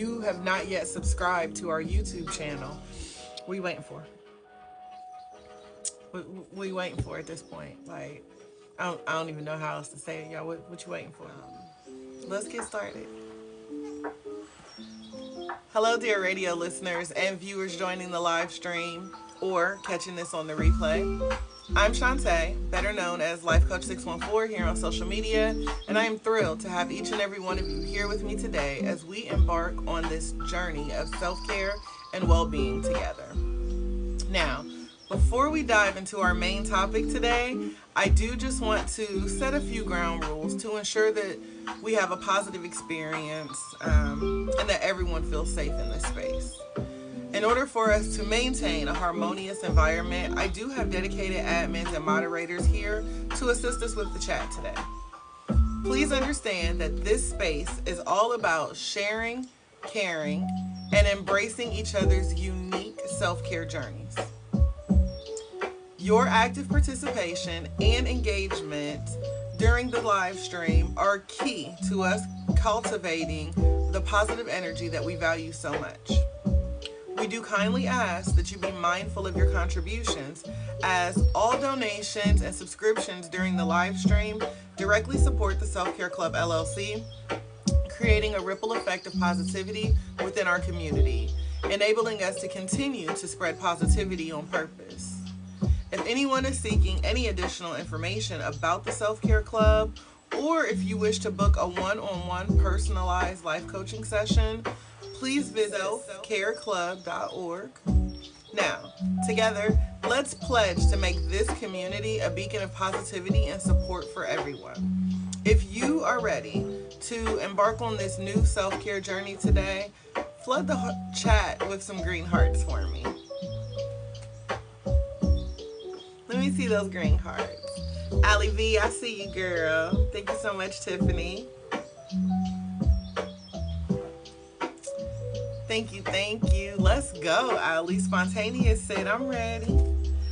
You have not yet subscribed to our YouTube channel, what are you waiting for? What are you waiting for at this point? Like, I don't even know how else to say it, y'all. What you waiting for? Let's get started. Hello, dear radio listeners and viewers joining the live stream or catching this on the replay. I'm Shantae, better known as Life Coach 614 here on social media, and I am thrilled to have each and every one of you here with me today as we embark on this journey of self-care and well-being together. Now, before we dive into our main topic today, I do just want to set a few ground rules to ensure that we have a positive experience and that everyone feels safe in this space. In order for us to maintain a harmonious environment, I do have dedicated admins and moderators here to assist us with the chat today. Please understand that this space is all about sharing, caring, and embracing each other's unique self-care journeys. Your active participation and engagement during the live stream are key to us cultivating the positive energy that we value so much. We do kindly ask that you be mindful of your contributions, as all donations and subscriptions during the live stream directly support the Self-Care Club LLC, creating a ripple effect of positivity within our community, enabling us to continue to spread positivity on purpose. If anyone is seeking any additional information about the Self-Care Club, or if you wish to book a one-on-one personalized life coaching session, please visit selfcareclub.org. Now, together, let's pledge to make this community a beacon of positivity and support for everyone. If you are ready to embark on this new self-care journey today, flood the chat with some green hearts for me. Let me see those green hearts. Allie V, I see you, girl. Thank you so much, Tiffany. Thank you. Let's go, Ali. Spontaneous said, I'm ready.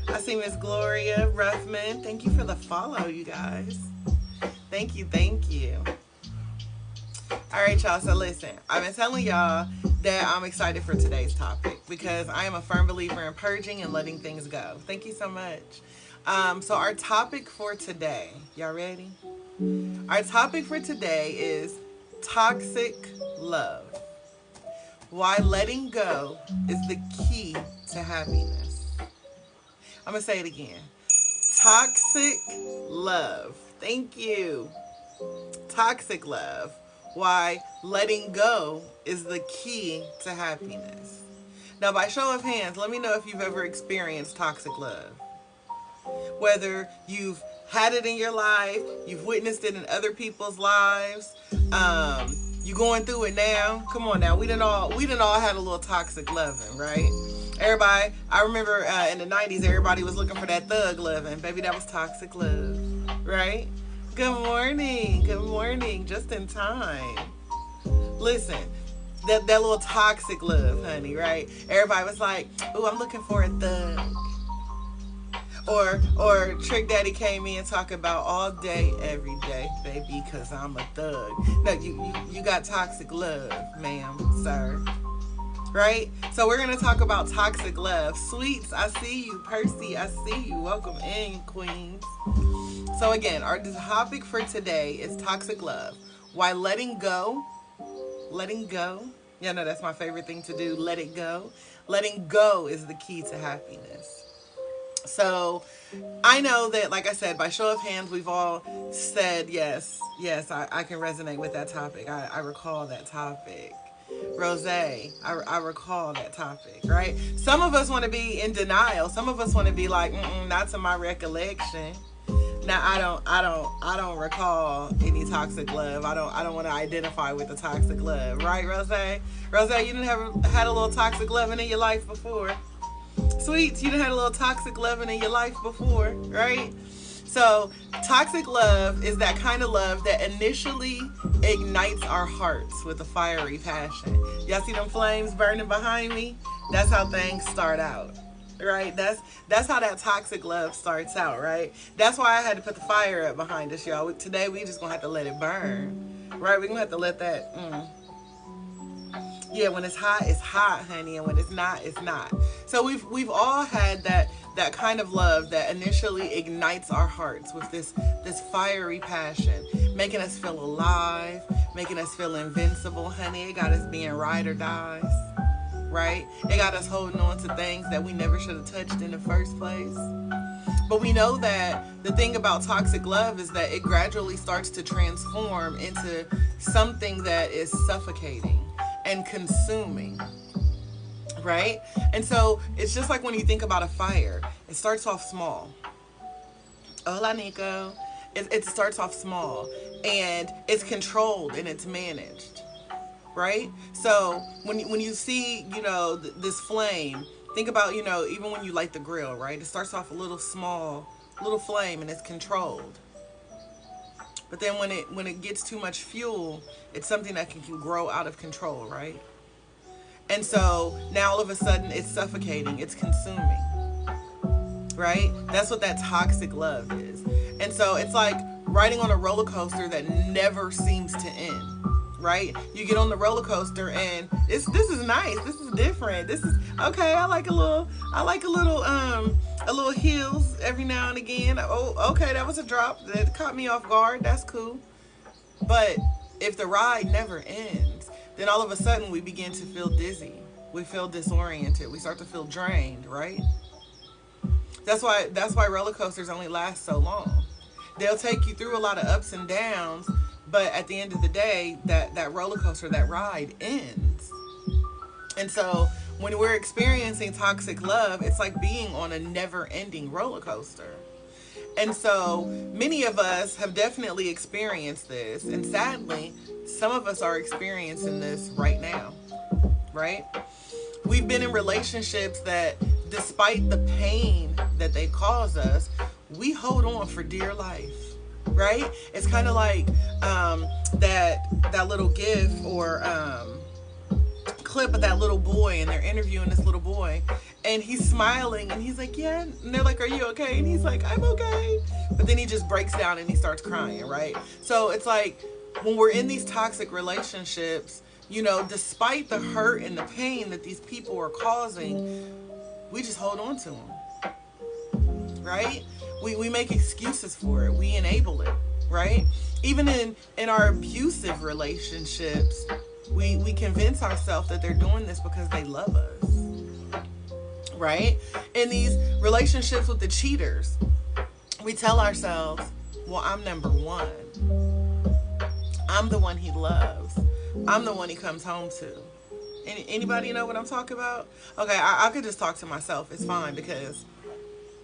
I see Miss Gloria Ruffman. Thank you for the follow, you guys. Thank you. All right, y'all. So listen, I've been telling y'all that I'm excited for today's topic because I am a firm believer in purging and letting things go. Thank you so much. So our topic for today, y'all ready? Our topic for today is toxic love. Why letting go is the key to happiness. I'm going to say it again. Toxic love. Thank you. Toxic love. Why letting go is the key to happiness. Now, by show of hands, let me know if you've ever experienced toxic love. Whether you've had it in your life, you've witnessed it in other people's lives, you going through it now. Come on now, we done all had a little toxic loving, right? Everybody, I remember in the 90s, everybody was looking for that thug loving. Baby, that was toxic love, right? Good morning, just in time. Listen, that little toxic love, honey, right? Everybody was like, ooh, I'm looking for a thug. Or Trick Daddy came in and talk about all day, every day, baby, because I'm a thug. No, you got toxic love, ma'am, sir. Right? So we're going to talk about toxic love. Sweets, I see you. Percy, I see you. Welcome in, queens. So again, our topic for today is toxic love. Why letting go, yeah, no, that's my favorite thing to do, let it go. Letting go is the key to happiness. So I know that, like I said, by show of hands, we've all said, yes, I can resonate with that topic. I recall that topic. Rose, I recall that topic, right? Some of us want to be in denial. Some of us want to be like, not to my recollection. Now, I don't recall any toxic love. I don't want to identify with the toxic love, right, Rose? Rose, you didn't have had a little toxic loving in your life before. Sweets, you done had a little toxic loving in your life before, right? So toxic love is that kind of love that initially ignites our hearts with a fiery passion. Y'all see them flames burning behind me? That's how things start out, right? That's how that toxic love starts out, right? That's why I had to put the fire up behind us, y'all. Today we just gonna have to let it burn, right? We're gonna have to let that Yeah, when it's hot, honey, and when it's not. So we've all had that kind of love that initially ignites our hearts with this fiery passion, making us feel alive, making us feel invincible, honey. It got us being ride or dies, right? It got us holding on to things that we never should have touched in the first place. But we know that the thing about toxic love is that it gradually starts to transform into something that is suffocating and consuming, right? And so it's just like when you think about a fire, it starts off small. Hola, Nico. It starts off small and it's controlled and it's managed, right? So when you see, this flame, think about, even when you light the grill, right? It starts off a little small, little flame and it's controlled. But then when it gets too much fuel, it's something that can grow out of control, right? And so now all of a sudden it's suffocating, it's consuming, right? That's what that toxic love is. And so it's like riding on a roller coaster that never seems to end, right? You get on the roller coaster and this is nice, this is different, this is okay. I like a little hills every now and again. Oh, okay, that was a drop that caught me off guard. That's cool. But if the ride never ends, then all of a sudden we begin to feel dizzy. We feel disoriented. We start to feel drained, right? That's why roller coasters only last so long. They'll take you through a lot of ups and downs, but at the end of the day, that roller coaster, that ride ends. And so when we're experiencing toxic love, it's like being on a never-ending roller coaster. And so many of us have definitely experienced this. And sadly, some of us are experiencing this right now, right? We've been in relationships that, despite the pain that they cause us, we hold on for dear life, right? It's kind of like that little gif or clip of that little boy, and they're interviewing this little boy, and he's smiling and he's like, yeah, and they're like, are you okay? And he's like, I'm okay. But then he just breaks down and he starts crying, right? So it's like when we're in these toxic relationships, despite the hurt and the pain that these people are causing, we just hold on to them, right? We make excuses for it. We enable it, right? Even in our abusive relationships, we convince ourselves that they're doing this because they love us, right? In these relationships with the cheaters, we tell ourselves, well, I'm number one. I'm the one he loves. I'm the one he comes home to. Anybody know what I'm talking about? Okay, I could just talk to myself. It's fine because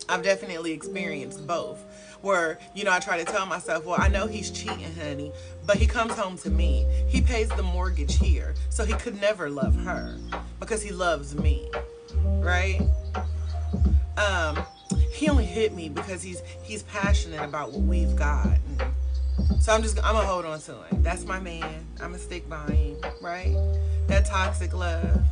I've definitely experienced both. Where, I try to tell myself, well, I know he's cheating, honey, but he comes home to me. He pays the mortgage here, so he could never love her because he loves me, right? He only hit me because he's passionate about what we've got. So I'm gonna hold on to him. That's my man. I'm gonna stick by him, right? That toxic love.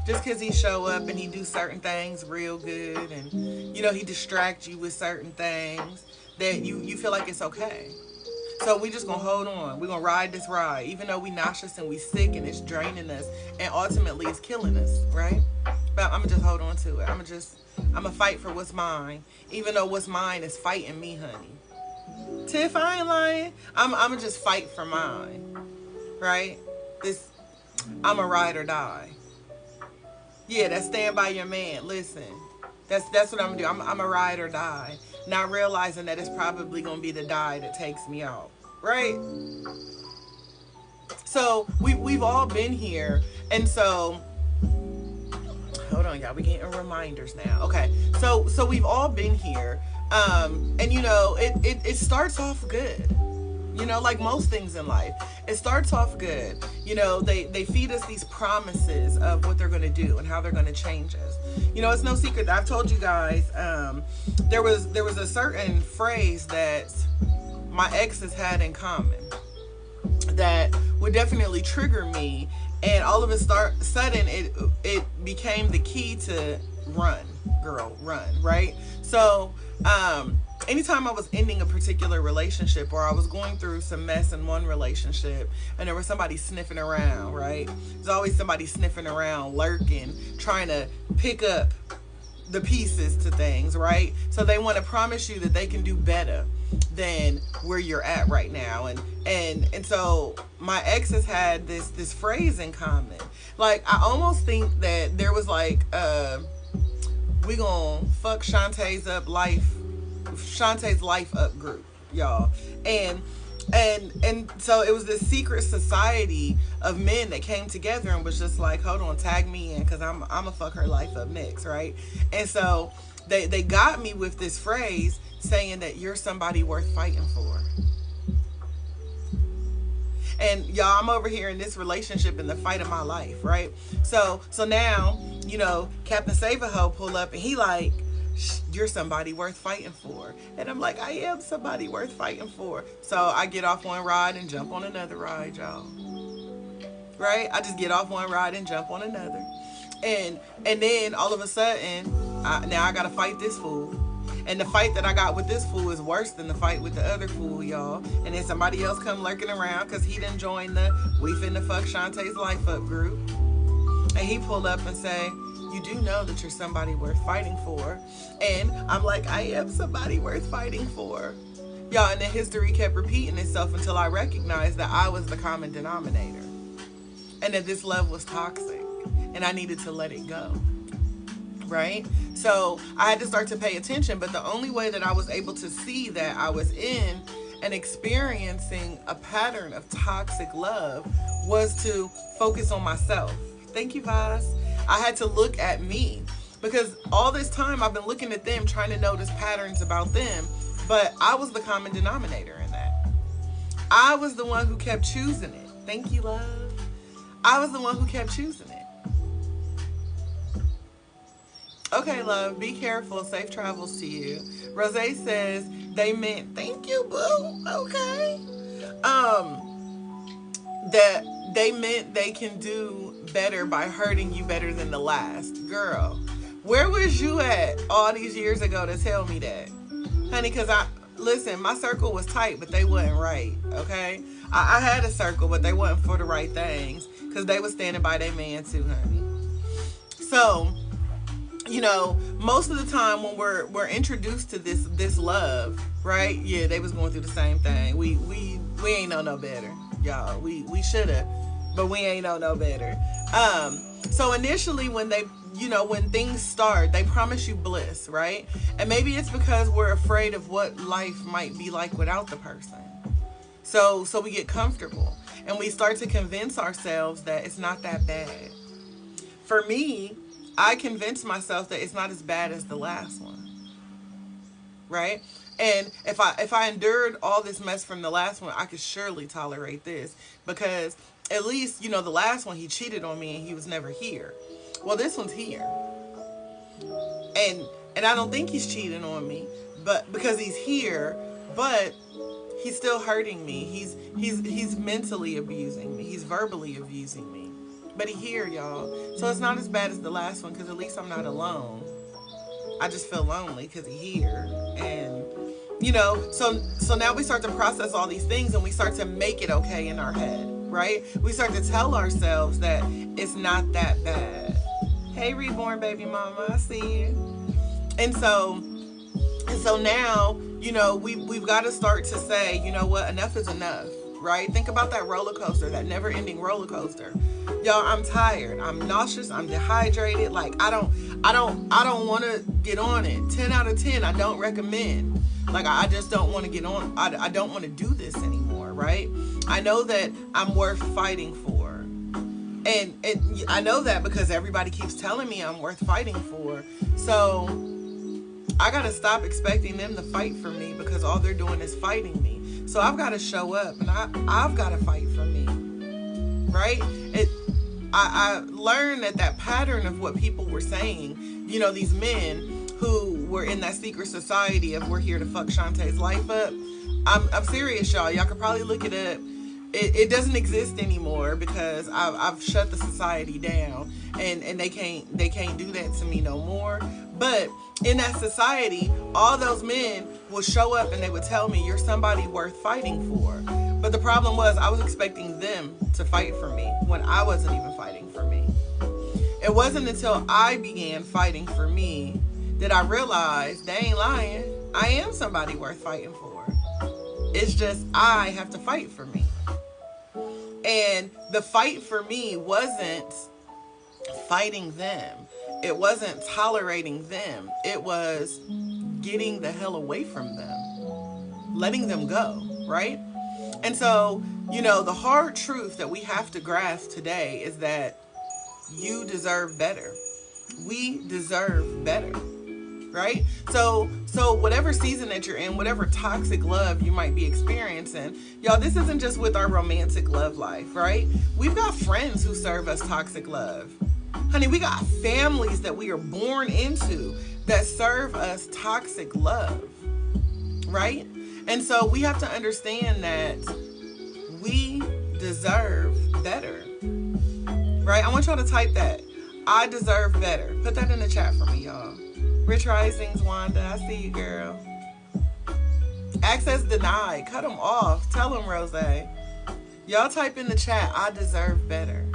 Just because he show up and he do certain things real good, and he distract you with certain things that you feel like it's okay. So we just gonna hold on. We're gonna ride this ride, even though we nauseous and we sick and it's draining us and ultimately it's killing us, right? But I'm gonna just hold on to it. I'm gonna fight for what's mine, even though what's mine is fighting me, honey. Tiff, I ain't lying. I'm gonna just fight for mine, right? I'm a ride or die. Yeah, that's stand by your man. Listen, that's what I'm gonna do. I'm a ride or die, not realizing that it's probably gonna be the die that takes me out, right? So we've all been here, and so hold on, y'all. We getting reminders now. Okay, so we've all been here, and it starts off good. Like most things in life, it starts off good. They feed us these promises of what they're going to do and how they're going to change us. It's no secret that I've told you guys, there was a certain phrase that my exes had in common that would definitely trigger me, and all of a sudden it became the key to run, girl, run, right? So anytime I was ending a particular relationship, or I was going through some mess in one relationship, and there was somebody sniffing around, right? There's always somebody sniffing around, lurking, trying to pick up the pieces to things, right? So they want to promise you that they can do better than where you're at right now. And so my exes had this phrase in common. Like, I almost think that there was like we gonna fuck Shantae's life up group, y'all. And so it was this secret society of men that came together and was just like, hold on, tag me in, because I'm gonna fuck her life up next, right? And so they got me with this phrase saying that you're somebody worth fighting for. And y'all, I'm over here in this relationship in the fight of my life, right? So now, you know, Captain Save-A-Ho pull up and he like, you're somebody worth fighting for. And I'm like, I am somebody worth fighting for. So I get off one ride and jump on another ride, y'all. Right? I just get off one ride and jump on another. And then all of a sudden, now I gotta fight this fool. And the fight that I got with this fool is worse than the fight with the other fool, y'all. And then somebody else come lurking around because he didn't join the We Finna Fuck Shantae's Life Up group. And he pulled up and say, you do know that you're somebody worth fighting for. And I'm like, I am somebody worth fighting for. Y'all, and the history kept repeating itself until I recognized that I was the common denominator. And that this love was toxic. And I needed to let it go. Right? So I had to start to pay attention. But the only way that I was able to see that I was in and experiencing a pattern of toxic love was to focus on myself. Thank you, Vaz. I had to look at me, because all this time I've been looking at them, trying to notice patterns about them, but I was the common denominator in that. I was the one who kept choosing it. Thank you, love. I was the one who kept choosing it. Okay, love, be careful. Safe travels to you. Rose says they meant, thank you, boo. Okay. That they meant they can do better by hurting you better than the last. Girl, where was you at all these years ago to tell me that? Honey, because listen, my circle was tight, but they wasn't right, okay? I had a circle, but they wasn't for the right things, because they was standing by their man too, honey. So, you know, most of the time when we're introduced to this love, right? Yeah, they was going through the same thing. We ain't know no better, y'all. We shoulda, but we ain't know no better. So initially when when things start, they promise you bliss, right? And maybe it's because we're afraid of what life might be like without the person. So we get comfortable and we start to convince ourselves that it's not that bad. For me, I convinced myself that it's not as bad as the last one, right? And if I endured all this mess from the last one, I could surely tolerate this, because at least, the last one, he cheated on me and he was never here. Well, this one's here. And I don't think he's cheating on me, but because he's here, but he's still hurting me. He's mentally abusing me. He's verbally abusing me. But he here, y'all. So it's not as bad as the last one, because at least I'm not alone. I just feel lonely because he here. And, so now we start to process all these things and we start to make it okay in our head, right? We start to tell ourselves that it's not that bad. Hey, reborn baby mama, I see you. And so now, we've got to start to say, you know what, enough is enough, right? Think about that roller coaster, that never-ending roller coaster. Y'all, I'm tired. I'm nauseous. I'm dehydrated. Like, I don't want to get on it. 10 out of 10, I don't recommend. Like, I just don't want to get on. I don't want to do this anymore, right? I know that I'm worth fighting for. And I know that because everybody keeps telling me I'm worth fighting for. So I got to stop expecting them to fight for me, because all they're doing is fighting me. So I've got to show up and I've got to fight for me, right? I learned that pattern of what people were saying, these men who were in that secret society of we're here to fuck Shantae's life up. I'm serious, y'all. Y'all could probably look it up. it doesn't exist anymore because I've shut the society down, and they can't do that to me no more. But in that society, all those men would show up and they would tell me, you're somebody worth fighting for. But the problem was I was expecting them to fight for me when I wasn't even fighting for me. It wasn't until I began fighting for me that I realized, they ain't lying, I am somebody worth fighting for. It's just I have to fight for me. And the fight for me wasn't fighting them. It wasn't tolerating them. It was getting the hell away from them. Letting them go, right? And so, the hard truth that we have to grasp today is that you deserve better. We deserve better, right? So whatever season that you're in, whatever toxic love you might be experiencing, y'all, this isn't just with our romantic love life, right? We've got friends who serve us toxic love. Honey, we got families that we are born into that serve us toxic love, right? And so we have to understand that we deserve better, right? I want y'all to type that. I deserve better. Put that in the chat for me, y'all. Rich Risings, Wanda. I see you, girl. Access denied. Cut them off. Tell them, Rose. Y'all type in the chat, I deserve better.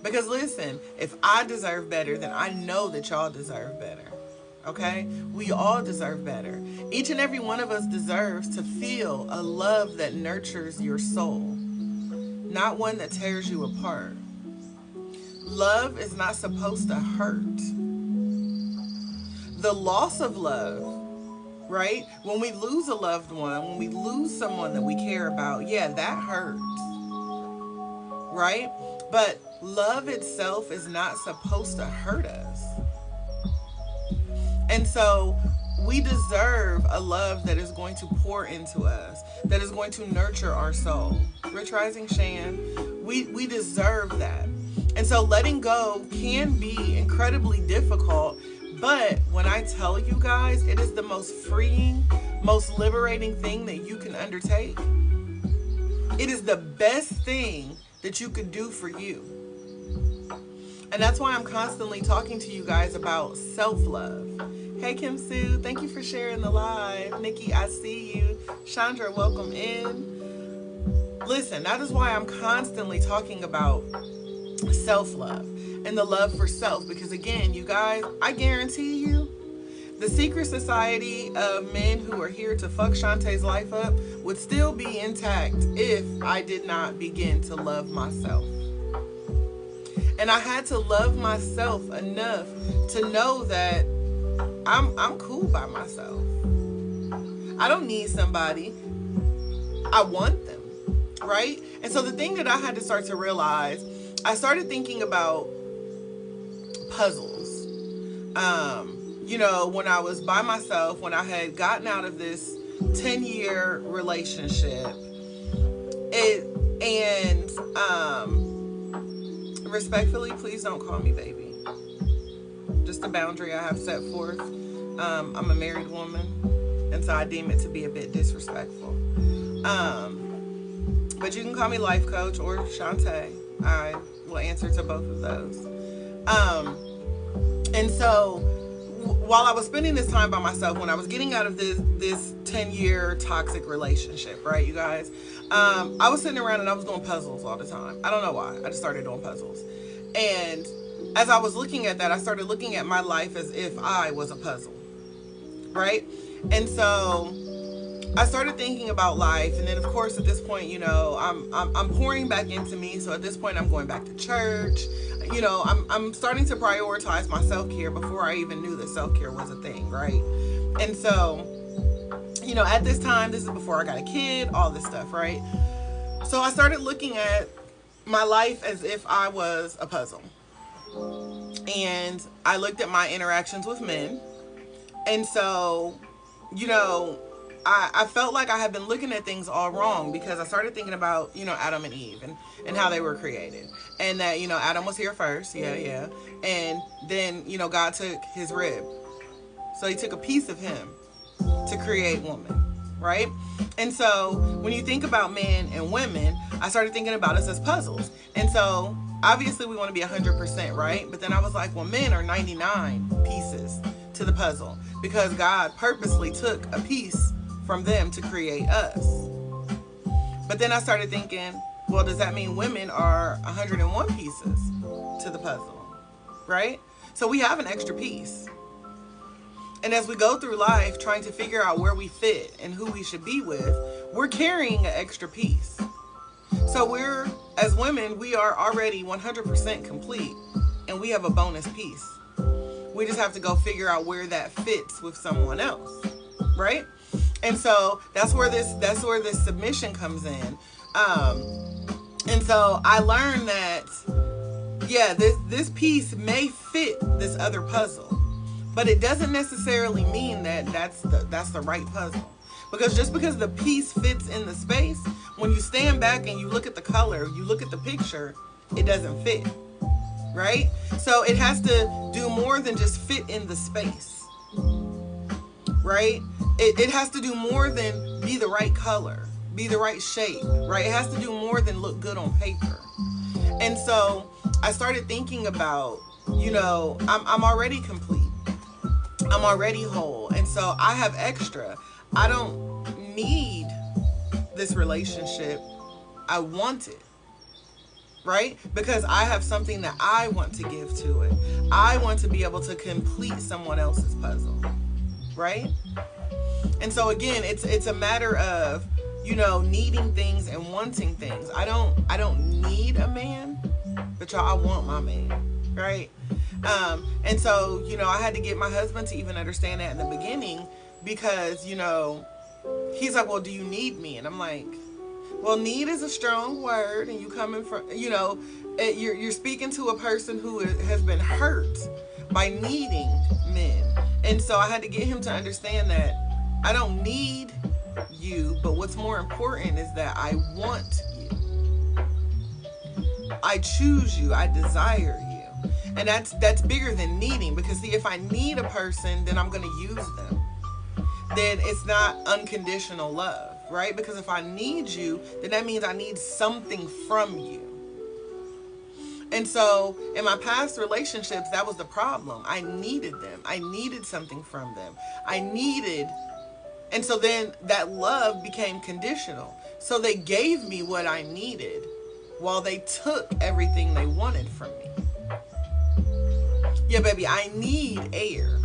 Because listen, if I deserve better, then I know that y'all deserve better. Okay? We all deserve better. Each and every one of us deserves to feel a love that nurtures your soul, not one that tears you apart. Love is not supposed to hurt. The loss of love, right? When we lose a loved one, when we lose someone that we care about, yeah, that hurts, right? But love itself is not supposed to hurt us. And so we deserve a love that is going to pour into us, that is going to nurture our soul. Rich Rising Shan, we deserve that. And so letting go can be incredibly difficult, but when I tell you guys, it is the most freeing, most liberating thing that you can undertake. It is the best thing that you could do for you. And that's why I'm constantly talking to you guys about self-love. Hey, Kim Sue, thank you for sharing the live. Nikki, I see you. Chandra, welcome in. Listen, that is why I'm constantly talking about self-love and the love for self. Because again, you guys, I guarantee you, the secret society of men who are here to fuck Shantae's life up would still be intact if I did not begin to love myself. And I had to love myself enough to know that I'm cool by myself. I don't need somebody. I want them, right? And so the thing that I had to start to realize, I started thinking about puzzles. When I was by myself, when I had gotten out of this 10-year relationship, respectfully, please don't call me baby. Just a boundary I have set forth. I'm a married woman, and so I deem it to be a bit disrespectful. But you can call me life coach or Shantae. I will answer to both of those. And so while I was spending this time by myself, when I was getting out of this 10-year toxic relationship, right, you guys, I was sitting around and I was doing puzzles all the time. I don't know why. I just started doing puzzles. And as I was looking at that, I started looking at my life as if I was a puzzle, right? And so I started thinking about life, and then of course at this point, I'm pouring back into me. So at this point, I'm going back to church. I'm starting to prioritize my self-care before I even knew that self-care was a thing, right? And so, at this time, this is before I got a kid, all this stuff, right? So I started looking at my life as if I was a puzzle. And I looked at my interactions with men. And so, I felt like I had been looking at things all wrong, because I started thinking about, Adam and Eve and how they were created. And that, Adam was here first. Yeah. And then, God took his rib. So he took a piece of him to create woman, right? And so when you think about men and women, I started thinking about us as puzzles. And so obviously we want to be 100%, right? But then I was like, well, men are 99 pieces to the puzzle because God purposely took a piece from them to create us. But then I started thinking, well, does that mean women are 101 pieces to the puzzle, right? So we have an extra piece. And as we go through life trying to figure out where we fit and who we should be with, we're carrying an extra piece. So as women, we are already 100% complete, and we have a bonus piece. We just have to go figure out where that fits with someone else, right? And so that's where this submission comes in. And so I learned that, yeah, this piece may fit this other puzzle, but it doesn't necessarily mean that that's the right puzzle. Because just because the piece fits in the space, when you stand back and you look at the color, you look at the picture, it doesn't fit, right? So it has to do more than just fit in the space, right? It has to do more than be the right color, be the right shape, right? It has to do more than look good on paper. And so I started thinking about, I'm already complete. I'm already whole. And so I have extra. I don't need this relationship. I want it, right? Because I have something that I want to give to it. I want to be able to complete someone else's puzzle, right? And so again, it's a matter of, needing things and wanting things. I don't need a man, but y'all, I want my man, right? And so, I had to get my husband to even understand that in the beginning because, he's like, well, do you need me? And I'm like, well, need is a strong word, and you coming from, you're speaking to a person who has been hurt by needing men. And so I had to get him to understand that I don't need you, but what's more important is that I want you. I choose you. I desire you. And that's bigger than needing, because see, if I need a person, then I'm going to use them. Then it's not unconditional love, right? Because if I need you, then that means I need something from you. And so in my past relationships, that was the problem. I needed them. I needed something from them. And so then that love became conditional. So they gave me what I needed while they took everything they wanted from me. Yeah, baby, I need air.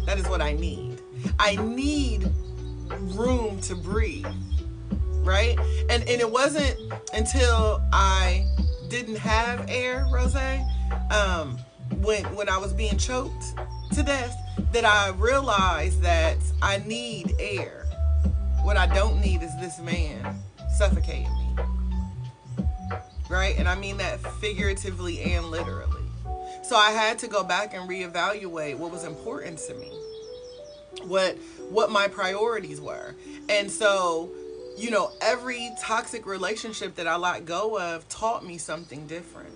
That is what I need. I need room to breathe, right? And it wasn't until I didn't have air, Rose, when I was being choked to death, that I realized that I need air. What I don't need is this man suffocating me, right? And I mean that figuratively and literally. So I had to go back and reevaluate what was important to me, what my priorities were. And so, every toxic relationship that I let go of taught me something different.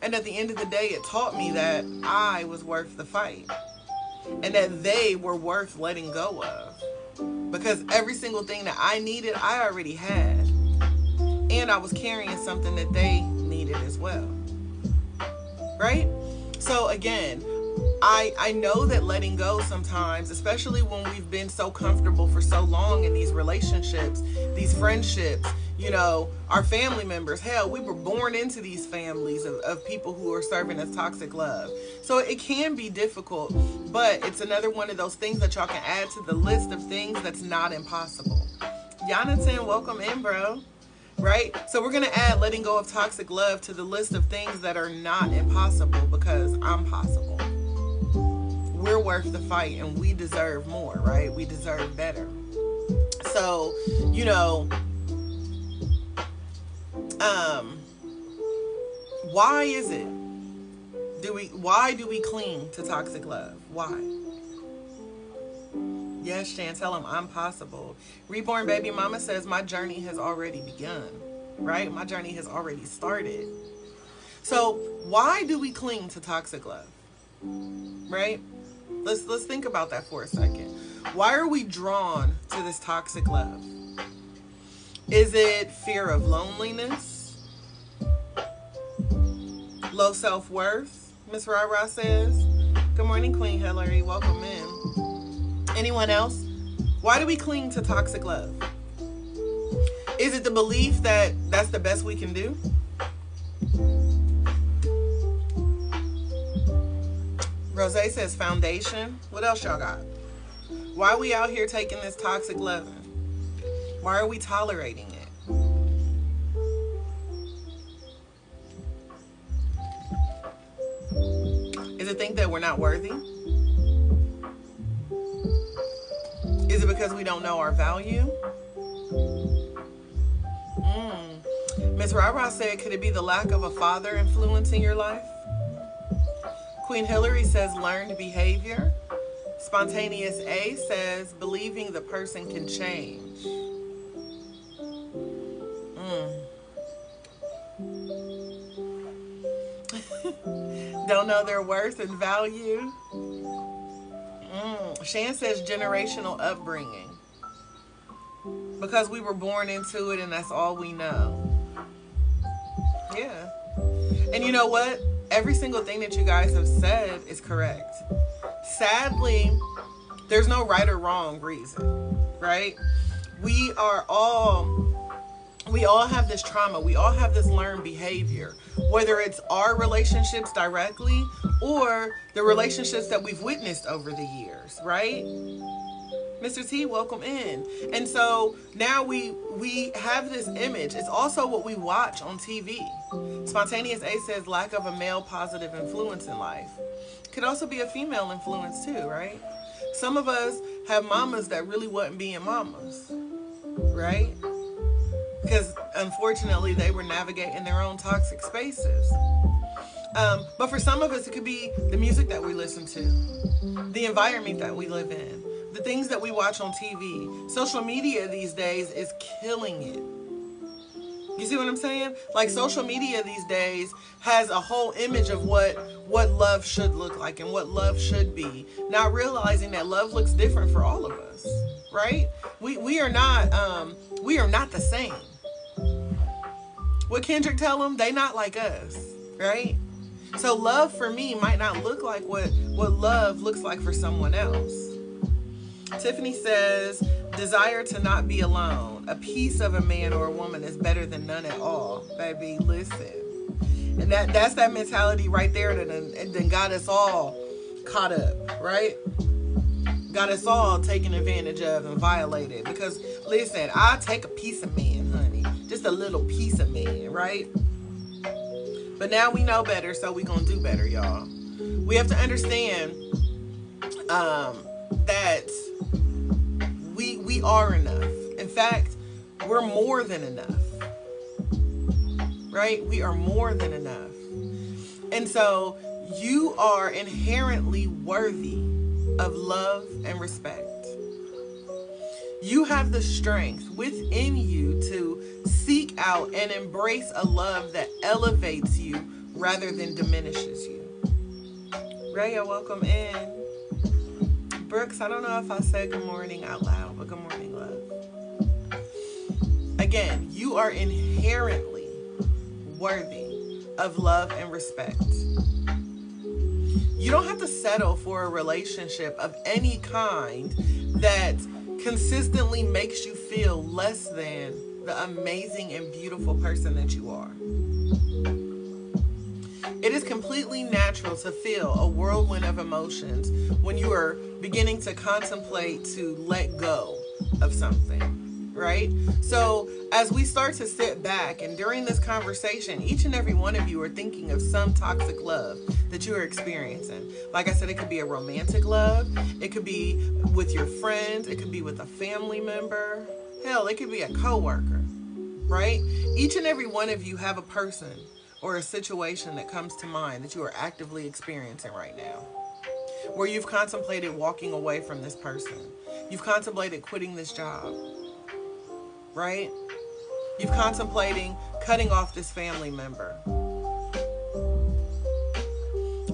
And at the end of the day, it taught me that I was worth the fight and that they were worth letting go of, because every single thing that I needed, I already had. And I was carrying something that they needed as well. Right? So again, I know that letting go sometimes, especially when we've been so comfortable for so long in these relationships, these friendships, our family members, hell, we were born into these families of people who are serving as toxic love. So it can be difficult, but it's another one of those things that y'all can add to the list of things that's not impossible. Jonathan, welcome in, bro. Right? So we're going to add letting go of toxic love to the list of things that are not impossible, because I'm possible. We're worth the fight, and we deserve more, right? We deserve better. So, why is it? Why do we cling to toxic love? Why? Yes, Chantel, I'm possible. Reborn Baby Mama says my journey has already begun, right? My journey has already started. So why do we cling to toxic love, right? Let's think about that for a second. Why are we drawn to this toxic love? Is it fear of loneliness? Low self-worth? Miss Ra says. Good morning, Queen Hillary. Welcome in. Anyone else? Why do we cling to toxic love? Is it the belief that that's the best we can do? Rose says foundation. What else y'all got? Why are we out here taking this toxic loving? Why are we tolerating it? Is it think that we're not worthy? Is it because we don't know our value? Miss Ra said, could it be the lack of a father influencing your life? Queen Hillary says learned behavior. Spontaneous A says believing the person can change. Don't know their worth and value. Shan says generational upbringing. Because we were born into it and that's all we know. Yeah. And you know what? Every single thing that you guys have said is correct. Sadly, there's no right or wrong reason, right? We all have this trauma. We all have this learned behavior, whether it's our relationships directly or the relationships that we've witnessed over the years, right? Mr. T, welcome in. And so now we have this image. It's also what we watch on TV. Spontaneous A says lack of a male positive influence in life. Could also be a female influence too, right? Some of us have mamas that really wasn't being mamas, right? Because unfortunately they were navigating their own toxic spaces. But for some of us, it could be the music that we listen to, the environment that we live in, the things that we watch on TV. Social media these days is killing it. You see what I'm saying? Like social media these days has a whole image of what love should look like and what love should be. Not realizing that love looks different for all of us, right? We are not the same. What Kendrick tell them? They not like us, right? So love for me might not look like what love looks like for someone else. Tiffany says, desire to not be alone. A piece of a man or a woman is better than none at all. Baby, listen. And that's that mentality right there that then got us all caught up, right? Got us all taken advantage of and violated. Because, listen, I'll take a piece of man, honey. Just a little piece of man, right? But now we know better, so we gonna do better, y'all. We have to understand that we are enough. In fact, we're more than enough. Right? We are more than enough. And so you are inherently worthy of love and respect. You have the strength within you to seek out and embrace a love that elevates you rather than diminishes you. Raya, welcome in. Brooks, I don't know if I said good morning out loud, but good morning, love. Again, you are inherently worthy of love and respect. You don't have to settle for a relationship of any kind that consistently makes you feel less than the amazing and beautiful person that you are. It is completely natural to feel a whirlwind of emotions when you are beginning to contemplate to let go of something, right? So as we start to sit back and during this conversation, each and every one of you are thinking of some toxic love that you are experiencing. Like I said, it could be a romantic love. It could be with your friends. It could be with a family member. Hell, it could be a coworker, right? Each and every one of you have a person or a situation that comes to mind that you are actively experiencing right now, where you've contemplated walking away from this person. You've contemplated quitting this job, right? You've contemplating cutting off this family member.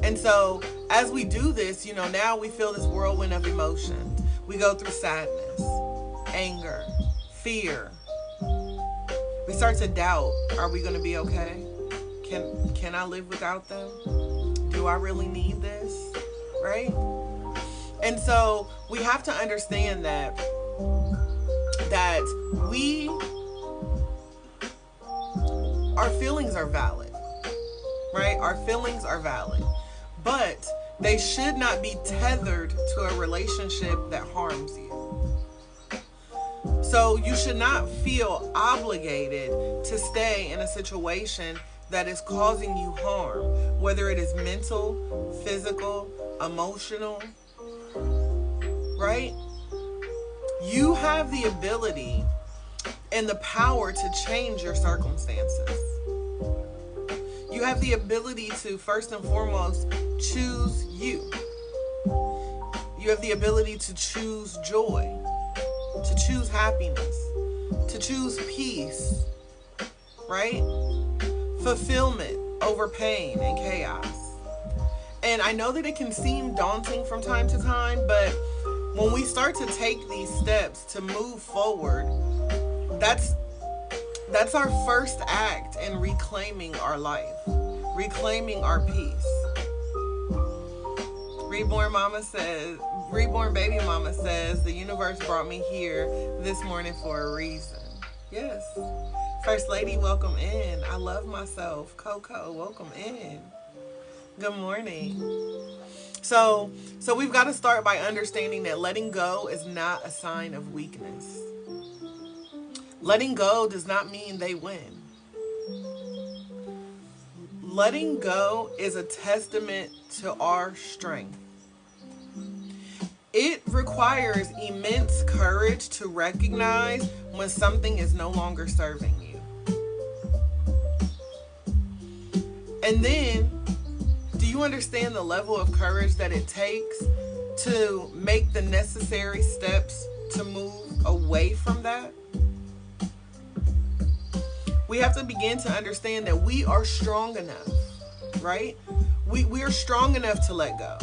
And so as we do this, now we feel this whirlwind of emotions. We go through sadness, anger, fear. We start to doubt, are we going to be okay? Can I live without them? Do I really need this? Right? And so we have to understand that our feelings are valid, right? Our feelings are valid, but they should not be tethered to a relationship that harms you. So you should not feel obligated to stay in a situation that is causing you harm, whether it is mental, physical, emotional, right? You have the ability and the power to change your circumstances. You have the ability to, first and foremost, choose you. You have the ability to choose joy, to choose happiness, to choose peace, right? Fulfillment over pain and chaos. And I know that it can seem daunting from time to time, but when we start to take these steps to move forward, that's our first act in reclaiming our life, reclaiming our peace. Reborn baby mama says, the universe brought me here this morning for a reason. Yes. First lady, welcome in. I love myself. Coco, welcome in. Good morning. So we've got to start by understanding that letting go is not a sign of weakness. Letting go does not mean they win. Letting go is a testament to our strength. It requires immense courage to recognize when something is no longer serving you. And then, do you understand the level of courage that it takes to make the necessary steps to move away from that? We have to begin to understand that we are strong enough, right? We are strong enough to let go.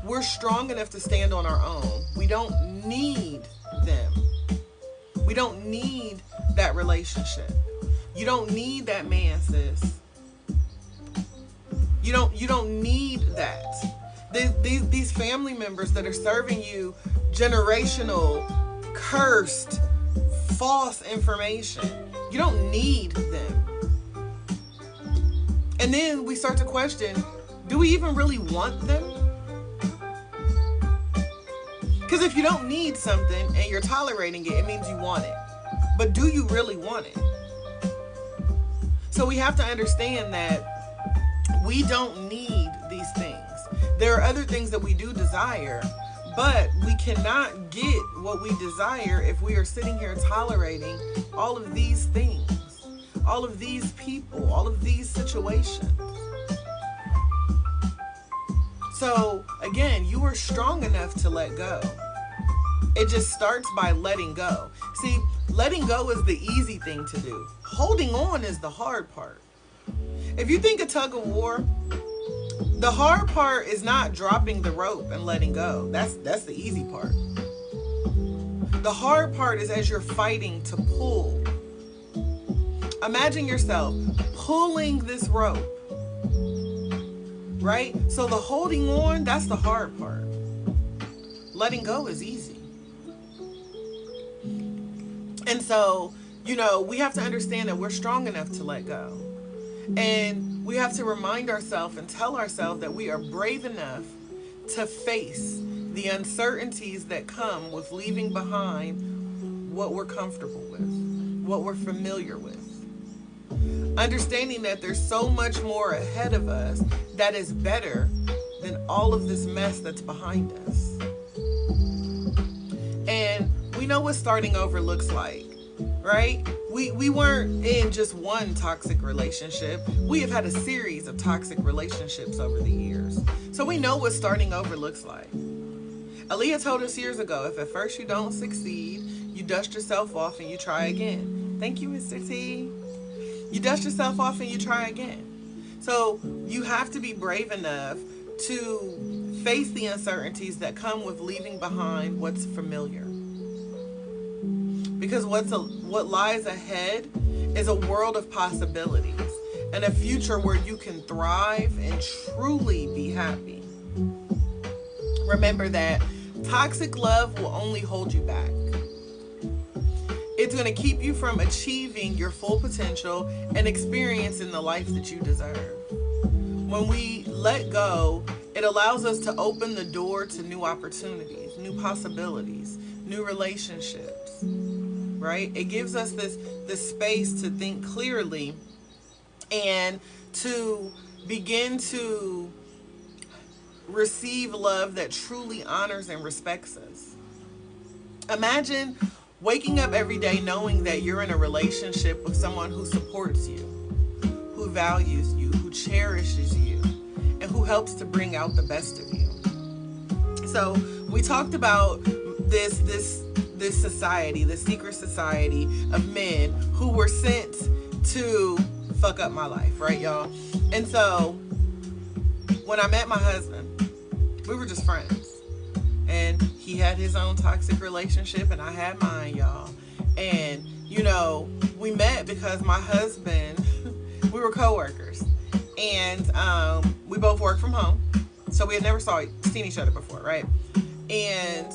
We're strong enough to stand on our own. We don't need them. We don't need that relationship. You don't need that man, sis. You don't need that. These family members that are serving you generational, cursed, false information. You don't need them. And then we start to question, do we even really want them? Because if you don't need something and you're tolerating it, it means you want it. But do you really want it? So we have to understand that we don't need these things. There are other things that we do desire, but we cannot get what we desire if we are sitting here tolerating all of these things, all of these people, all of these situations. So again, you are strong enough to let go. It just starts by letting go. See, letting go is the easy thing to do. Holding on is the hard part. If you think a tug of war, the hard part is not dropping the rope and letting go. That's the easy part. The hard part is as you're fighting to pull. Imagine yourself pulling this rope, right? So the holding on, that's the hard part. Letting go is easy. And so, we have to understand that we're strong enough to let go. And we have to remind ourselves and tell ourselves that we are brave enough to face the uncertainties that come with leaving behind what we're comfortable with, what we're familiar with. Understanding that there's so much more ahead of us that is better than all of this mess that's behind us. And we know what starting over looks like, right? We weren't in just one toxic relationship. We have had a series of toxic relationships over the years. So we know what starting over looks like. Aaliyah told us years ago, if at first you don't succeed, you dust yourself off and you try again. Thank you, Mr. T. You dust yourself off and you try again. So you have to be brave enough to face the uncertainties that come with leaving behind what's familiar. Because what lies ahead is a world of possibilities and a future where you can thrive and truly be happy. Remember that toxic love will only hold you back. It's going to keep you from achieving your full potential and experiencing the life that you deserve. When we let go, it allows us to open the door to new opportunities, new possibilities, new relationships, right? It gives us this space to think clearly and to begin to receive love that truly honors and respects us. Imagine waking up every day knowing that you're in a relationship with someone who supports you, who values you, who cherishes you, and who helps to bring out the best of you. So we talked about this society, the secret society of men who were sent to fuck up my life, right, y'all? And so when I met my husband, we were just friends. And he had his own toxic relationship and I had mine, y'all. And, we met because my husband, we were co-workers. And we both worked from home. So we had never seen each other before, right? And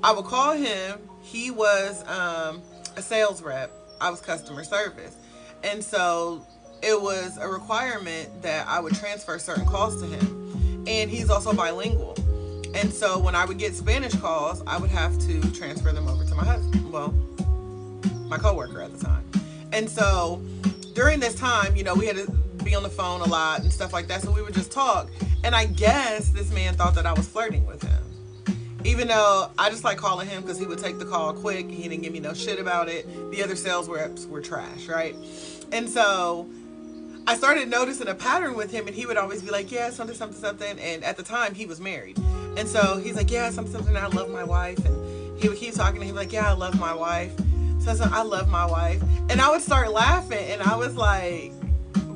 I would call him. He was a sales rep. I was customer service. And so it was a requirement that I would transfer certain calls to him. And he's also bilingual. And so when I would get Spanish calls, I would have to transfer them over to my husband. Well, my coworker at the time. And so during this time, we had to be on the phone a lot and stuff like that. So we would just talk. And I guess this man thought that I was flirting with him. Even though I just like calling him because he would take the call quick. He didn't give me no shit about it. The other sales reps were trash, right? And so I started noticing a pattern with him, and he would always be like, yeah, something, something, something. And at the time, he was married. And so he's like, yeah, something, something, I love my wife. And he would keep talking, and he'd be like, yeah, I love my wife. So I said, I love my wife. And I would start laughing, and I was like,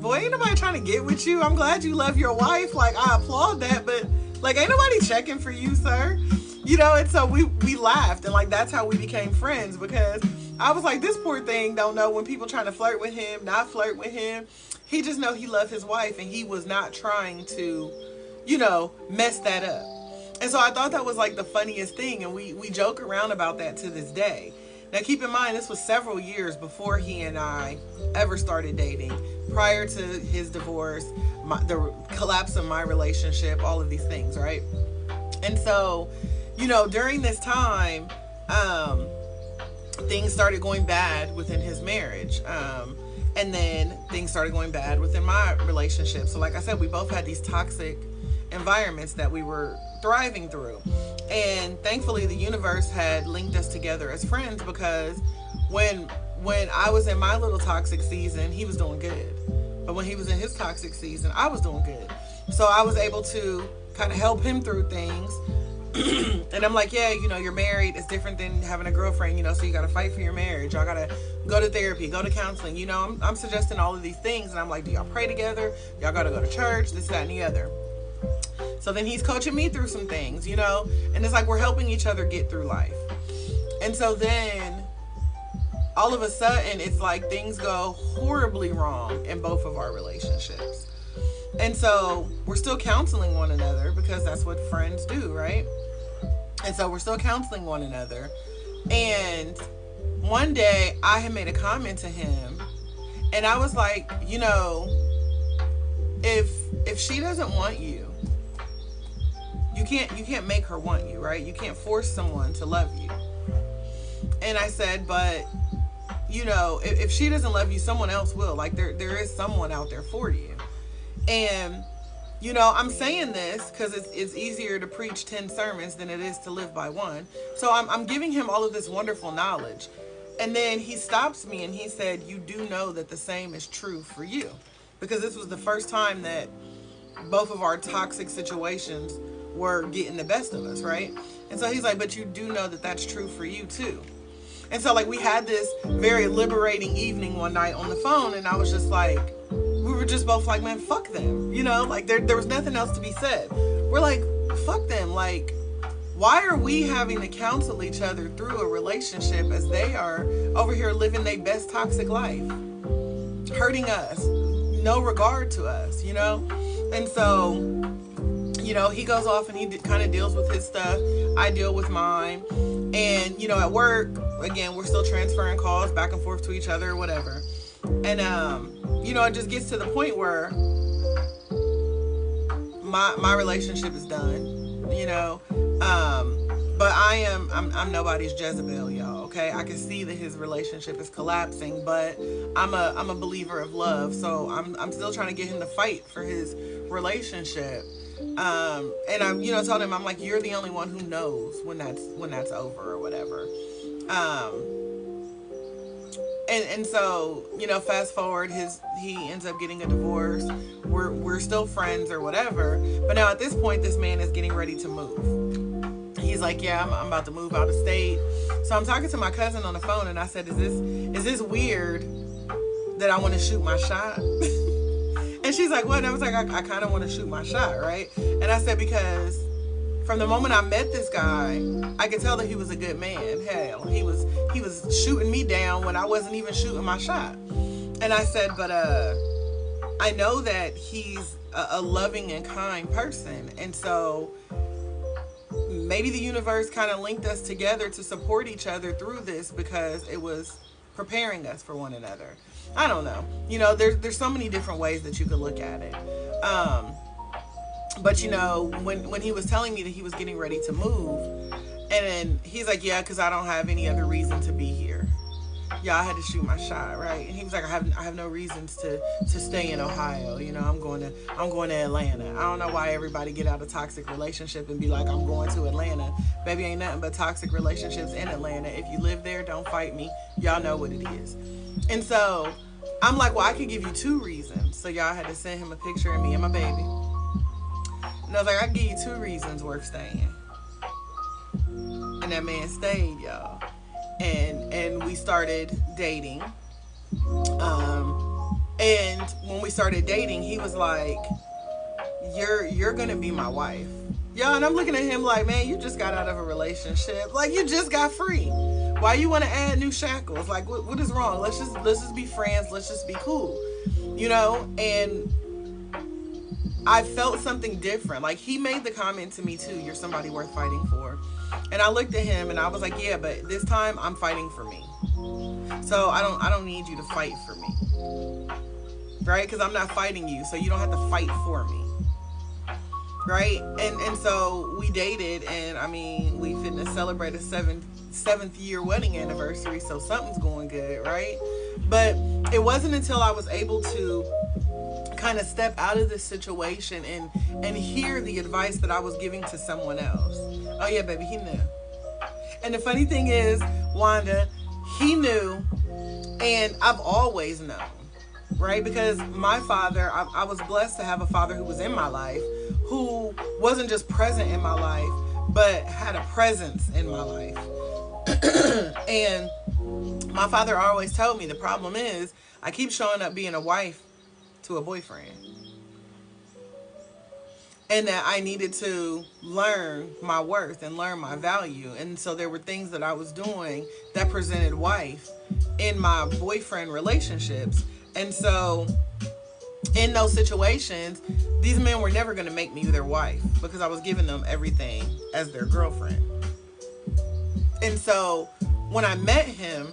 boy, ain't nobody trying to get with you. I'm glad you love your wife. Like, I applaud that, but, like, ain't nobody checking for you, sir. And so we laughed, and, like, that's how we became friends, because I was like, this poor thing don't know when people trying to flirt with him, not flirt with him. He just know he loved his wife, and he was not trying to, mess that up. And so I thought that was like the funniest thing, and we joke around about that to this day. Now keep in mind, this was several years before he and I ever started dating, prior to his divorce, the collapse of my relationship, all of these things, right? And so, during this time, things started going bad within his marriage. And then things started going bad within my relationship. So like I said, we both had these toxic environments that we were thriving through. And thankfully the universe had linked us together as friends, because when I was in my little toxic season, he was doing good. But when he was in his toxic season, I was doing good. So I was able to kind of help him through things. And I'm like, yeah, you're married. It's different than having a girlfriend, so you got to fight for your marriage. Y'all got to go to therapy, go to counseling. I'm suggesting all of these things. And I'm like, do y'all pray together? Y'all got to go to church, this, that, and the other. So then he's coaching me through some things, and it's like we're helping each other get through life. And so then all of a sudden it's like things go horribly wrong in both of our relationships. And so we're still counseling one another, because that's what friends do, right? And so we're still counseling one another. And one day I had made a comment to him, and I was like, if she doesn't want you, you can't make her want you, right? You can't force someone to love you. And I said, but if she doesn't love you, someone else will. Like there is someone out there for you. And I'm saying this because it's easier to preach 10 sermons than it is to live by one. So I'm giving him all of this wonderful knowledge. And then he stops me and he said, you do know that the same is true for you. Because this was the first time that both of our toxic situations were getting the best of us, right? And so he's like, but you do know that that's true for you too. And so like we had this very liberating evening one night on the phone, and I was just like, we were just both like, man, fuck them. Like there was nothing else to be said. We're like, fuck them. Like, why are we having to counsel each other through a relationship as they are over here living their best toxic life, hurting us, no regard to us, you know? And so, you know, he goes off and he kind of deals with his stuff. I deal with mine. And, you know, at work, again, we're still transferring calls back and forth to each other or whatever. And, you know, it just gets to the point where my relationship is done, you know. But I'm nobody's Jezebel, y'all. Okay, I can see that his relationship is collapsing, but I'm a believer of love, so I'm still trying to get him to fight for his relationship. And I, you know, told him, I'm like, you're the only one who knows when that's over or whatever. And so, you know, fast forward, he ends up getting a divorce. We're still friends or whatever. But now at this point, this man is getting ready to move. He's like, yeah, I'm about to move out of state. So I'm talking to my cousin on the phone, and I said, is this weird that I want to shoot my shot? And she's like, what? And I was like, I kind of want to shoot my shot, right? And I said, because from the moment I met this guy, I could tell that he was a good man. Hell, he was shooting me down when I wasn't even shooting my shot. And I said, but I know that he's a loving and kind person. And so maybe the universe kind of linked us together to support each other through this because it was preparing us for one another. I don't know. You know, there's so many different ways that you could look at it. But, you know, when he was telling me that he was getting ready to move, and then he's like, yeah, because I don't have any other reason to be here. Yeah, I had to shoot my shot, right? And he was like, I have no reasons to stay in Ohio. You know, I'm going to Atlanta. I don't know why everybody get out of toxic relationship and be like, I'm going to Atlanta. Baby, ain't nothing but toxic relationships in Atlanta. If you live there, don't fight me. Y'all know what it is. And so I'm like, well, I could give you 2 reasons. So y'all had to send him a picture of me and my baby. And I was like, I can give you 2 reasons worth staying. And that man stayed, y'all. And we started dating. And when we started dating, he was like, you're gonna be my wife. Yo, and I'm looking at him like, man, you just got out of a relationship. Like, you just got free. Why you want to add new shackles? Like, what is wrong? Let's just be friends. Let's just be cool. You know? And I felt something different. Like, he made the comment to me too, you're somebody worth fighting for. And I looked at him and I was like, yeah, but this time I'm fighting for me. So I don't need you to fight for me. Right? Because I'm not fighting you, so you don't have to fight for me. Right? And so we dated, and I mean, we finna celebrate a seventh year wedding anniversary, so something's going good, right? But it wasn't until I was able to kind of step out of this situation and hear the advice that I was giving to someone else. Oh yeah, baby, he knew. And the funny thing is, Wanda, he knew, and I've always known, right? Because my father, I was blessed to have a father who was in my life, who wasn't just present in my life, but had a presence in my life. And my father always told me the problem is I keep showing up being a wife to a boyfriend. And that I needed to learn my worth and learn my value. And so there were things that I was doing that presented wife in my boyfriend relationships. And so in those situations, these men were never going to make me their wife because I was giving them everything as their girlfriend. And so when I met him,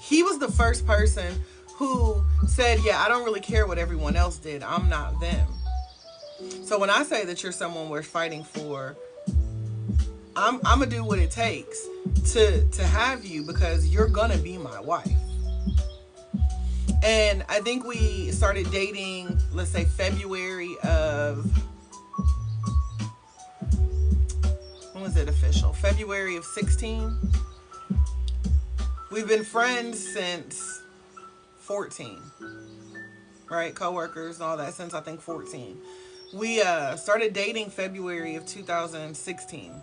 he was the first person who said, yeah, I don't really care what everyone else did. I'm not them. So when I say that you're someone worth fighting for, I'm going to do what it takes to have you because you're going to be my wife. And I think we started dating, let's say February of, when was it official? February of 16. We've been friends since 14, right? Co-workers and all that since I think 14. We started dating February of 2016.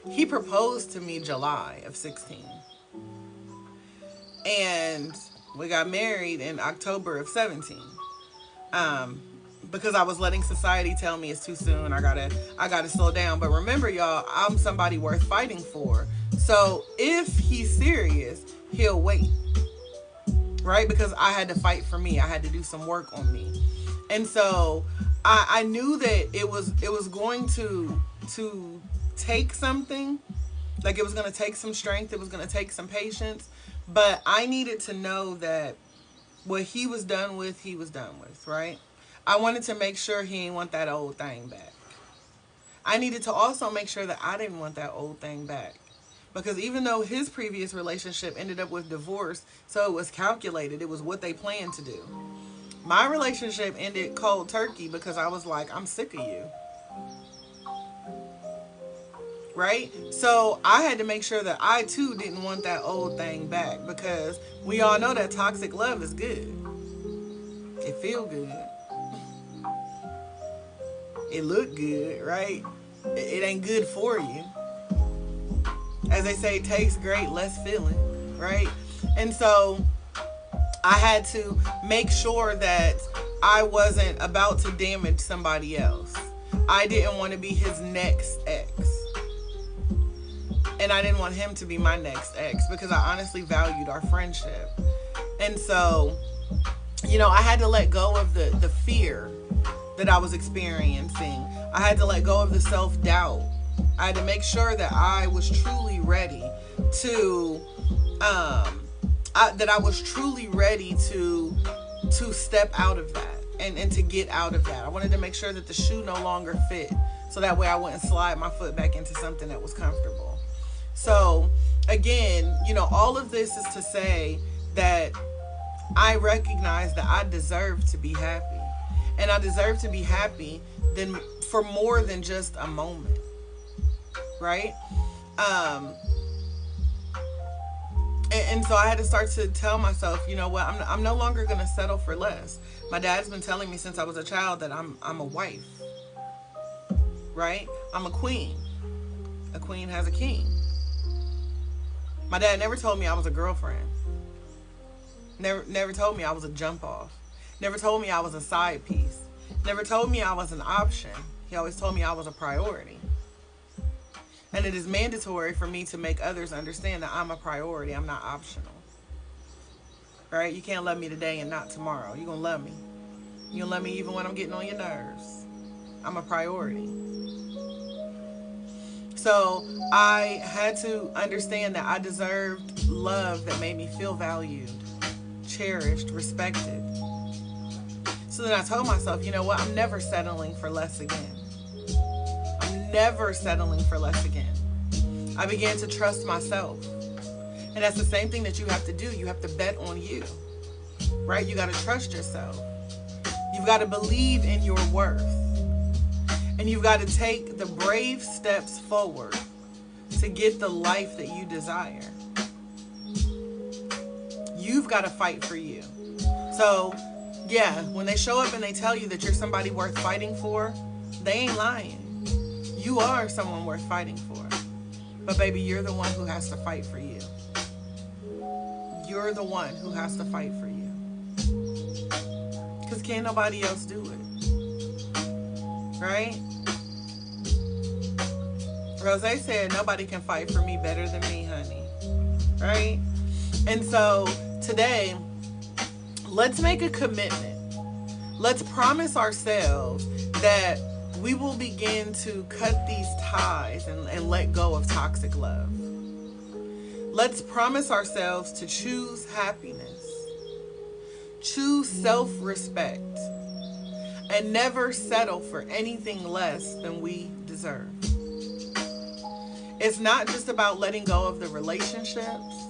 He proposed to me July of 16. And we got married in October of 17. because I was letting society tell me it's too soon. I gotta slow down. But remember, y'all, I'm somebody worth fighting for. So if he's serious, he'll wait, right? Because I had to fight for me. I had to do some work on me, and so I knew that it was going to take something. Like, it was going to take some strength. It was going to take some patience. But I needed to know that what he was done with, right? I wanted to make sure he didn't want that old thing back. I needed to also make sure that I didn't want that old thing back. Because even though his previous relationship ended up with divorce, so it was calculated, it was what they planned to do. My relationship ended cold turkey because I was like, I'm sick of you. Right? So I had to make sure that I too didn't want that old thing back, because we all know that toxic love is good. It feel good. It look good, right? It ain't good for you. As they say, tastes great, less feeling, right? And so I had to make sure that I wasn't about to damage somebody else. I didn't want to be his next ex. And I didn't want him to be my next ex, because I honestly valued our friendship. And so, I had to let go of the fear that I was experiencing. I had to let go of the self-doubt. I had to make sure that I was truly ready to, to step out of that and to get out of that. I wanted to make sure that the shoe no longer fit, so that way I wouldn't slide my foot back into something that was comfortable. So again, all of this is to say that I recognize that I deserve to be happy. And I deserve to be happy for more than just a moment. Right? And so I had to start to tell myself, you know what, I'm no longer going to settle for less. My dad's been telling me since I was a child that I'm a wife. Right? I'm a queen. A queen has a king. My dad never told me I was a girlfriend. Never told me I was a jump off. Never told me I was a side piece. Never told me I was an option. He always told me I was a priority. And it is mandatory for me to make others understand that I'm a priority. I'm not optional. Right? You can't love me today and not tomorrow. You're going to love me. You're going to love me even when I'm getting on your nerves. I'm a priority. So I had to understand that I deserved love that made me feel valued, cherished, respected. So then I told myself, you know what? I'm never settling for less again. I'm never settling for less again. I began to trust myself. And that's the same thing that you have to do. You have to bet on you, right? You got to trust yourself. You've got to believe in your worth. And you've got to take the brave steps forward to get the life that you desire. You've got to fight for you. So, yeah, when they show up and they tell you that you're somebody worth fighting for, they ain't lying. You are someone worth fighting for. But baby, you're the one who has to fight for you. You're the one who has to fight for you. Because can't nobody else do it. Right? Rose said, nobody can fight for me better than me, honey. Right? And so today, let's make a commitment. Let's promise ourselves that we will begin to cut these ties and let go of toxic love. Let's promise ourselves to choose happiness, choose self-respect, and never settle for anything less than we deserve. It's not just about letting go of the relationships.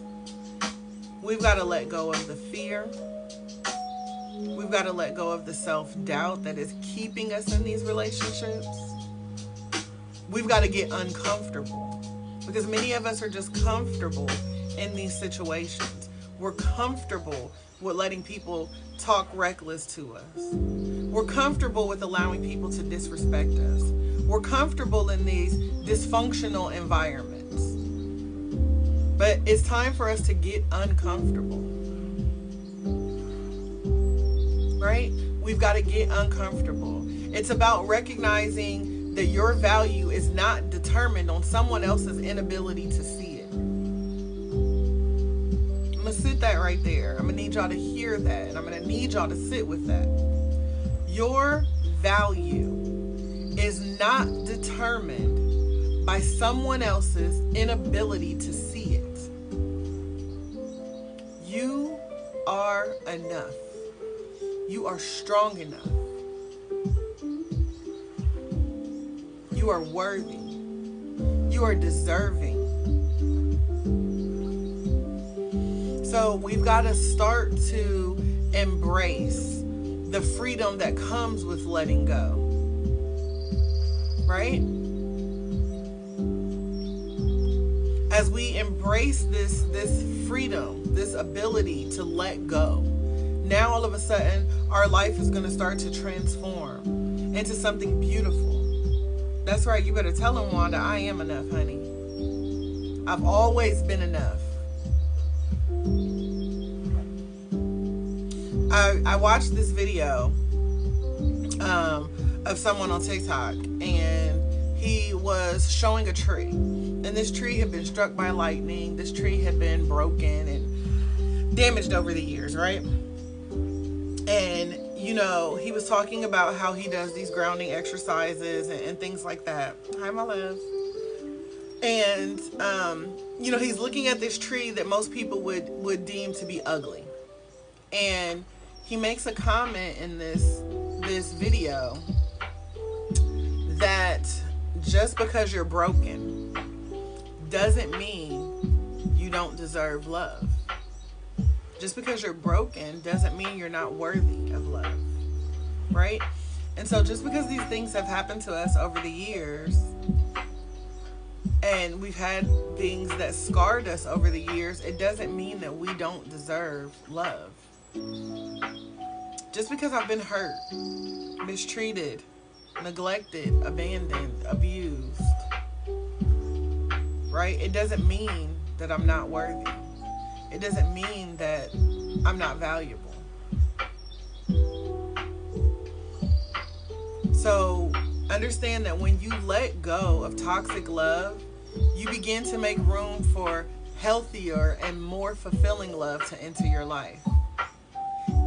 We've got to let go of the fear. We've got to let go of the self-doubt that is keeping us in these relationships. We've got to get uncomfortable, because many of us are just comfortable in these situations. We're comfortable with letting people talk reckless to us. We're comfortable with allowing people to disrespect us. We're comfortable in these dysfunctional environments. But it's time for us to get uncomfortable. Right? We've got to get uncomfortable. It's about recognizing that your value is not determined on someone else's inability to see it. I'm going to sit that right there. I'm going to need y'all to hear that, and I'm going to need y'all to sit with that. Your value is not determined by someone else's inability to see it. You are enough. You are strong enough. You are worthy. You are deserving. So we've got to start to embrace the freedom that comes with letting go. Right? As we embrace this freedom, this ability to let go, now all of a sudden our life is going to start to transform into something beautiful. That's right, you better tell him, Wanda, I am enough, honey. I've always been enough. I watched this video of someone on TikTok, and he was showing a tree. And this tree had been struck by lightning. This tree had been broken and damaged over the years, right? And, you know, he was talking about how he does these grounding exercises and things like that. Hi, my love. And, you know, he's looking at this tree that most people would deem to be ugly. And he makes a comment in this video that just because you're broken doesn't mean you don't deserve love. Just because you're broken doesn't mean you're not worthy of love, right? And so just because these things have happened to us over the years, and we've had things that scarred us over the years, it doesn't mean that we don't deserve love. Just because I've been hurt, mistreated, neglected, abandoned, abused, right? It doesn't mean that I'm not worthy. It doesn't mean that I'm not valuable. So understand that when you let go of toxic love, you begin to make room for healthier and more fulfilling love to enter your life.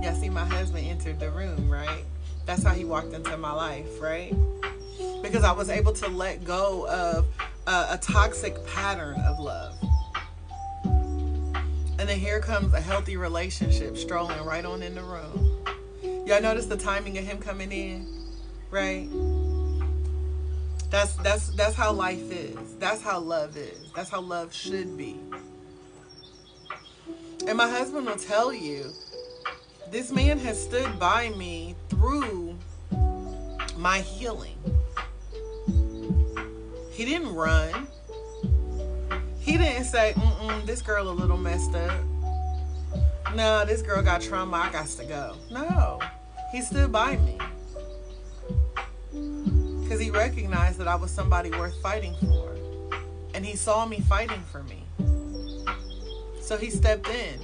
Y'all see my husband entered the room, right? That's how he walked into my life, right? Because I was able to let go of a toxic pattern of love. And then here comes a healthy relationship strolling right on in the room. Y'all notice the timing of him coming in, right? That's how life is. That's how love is. That's how love should be. And my husband will tell you, this man has stood by me through my healing. He didn't run. He didn't say, this girl a little messed up. No, this girl got trauma, I got to go. No, he stood by me. Because he recognized that I was somebody worth fighting for. And he saw me fighting for me. So he stepped in.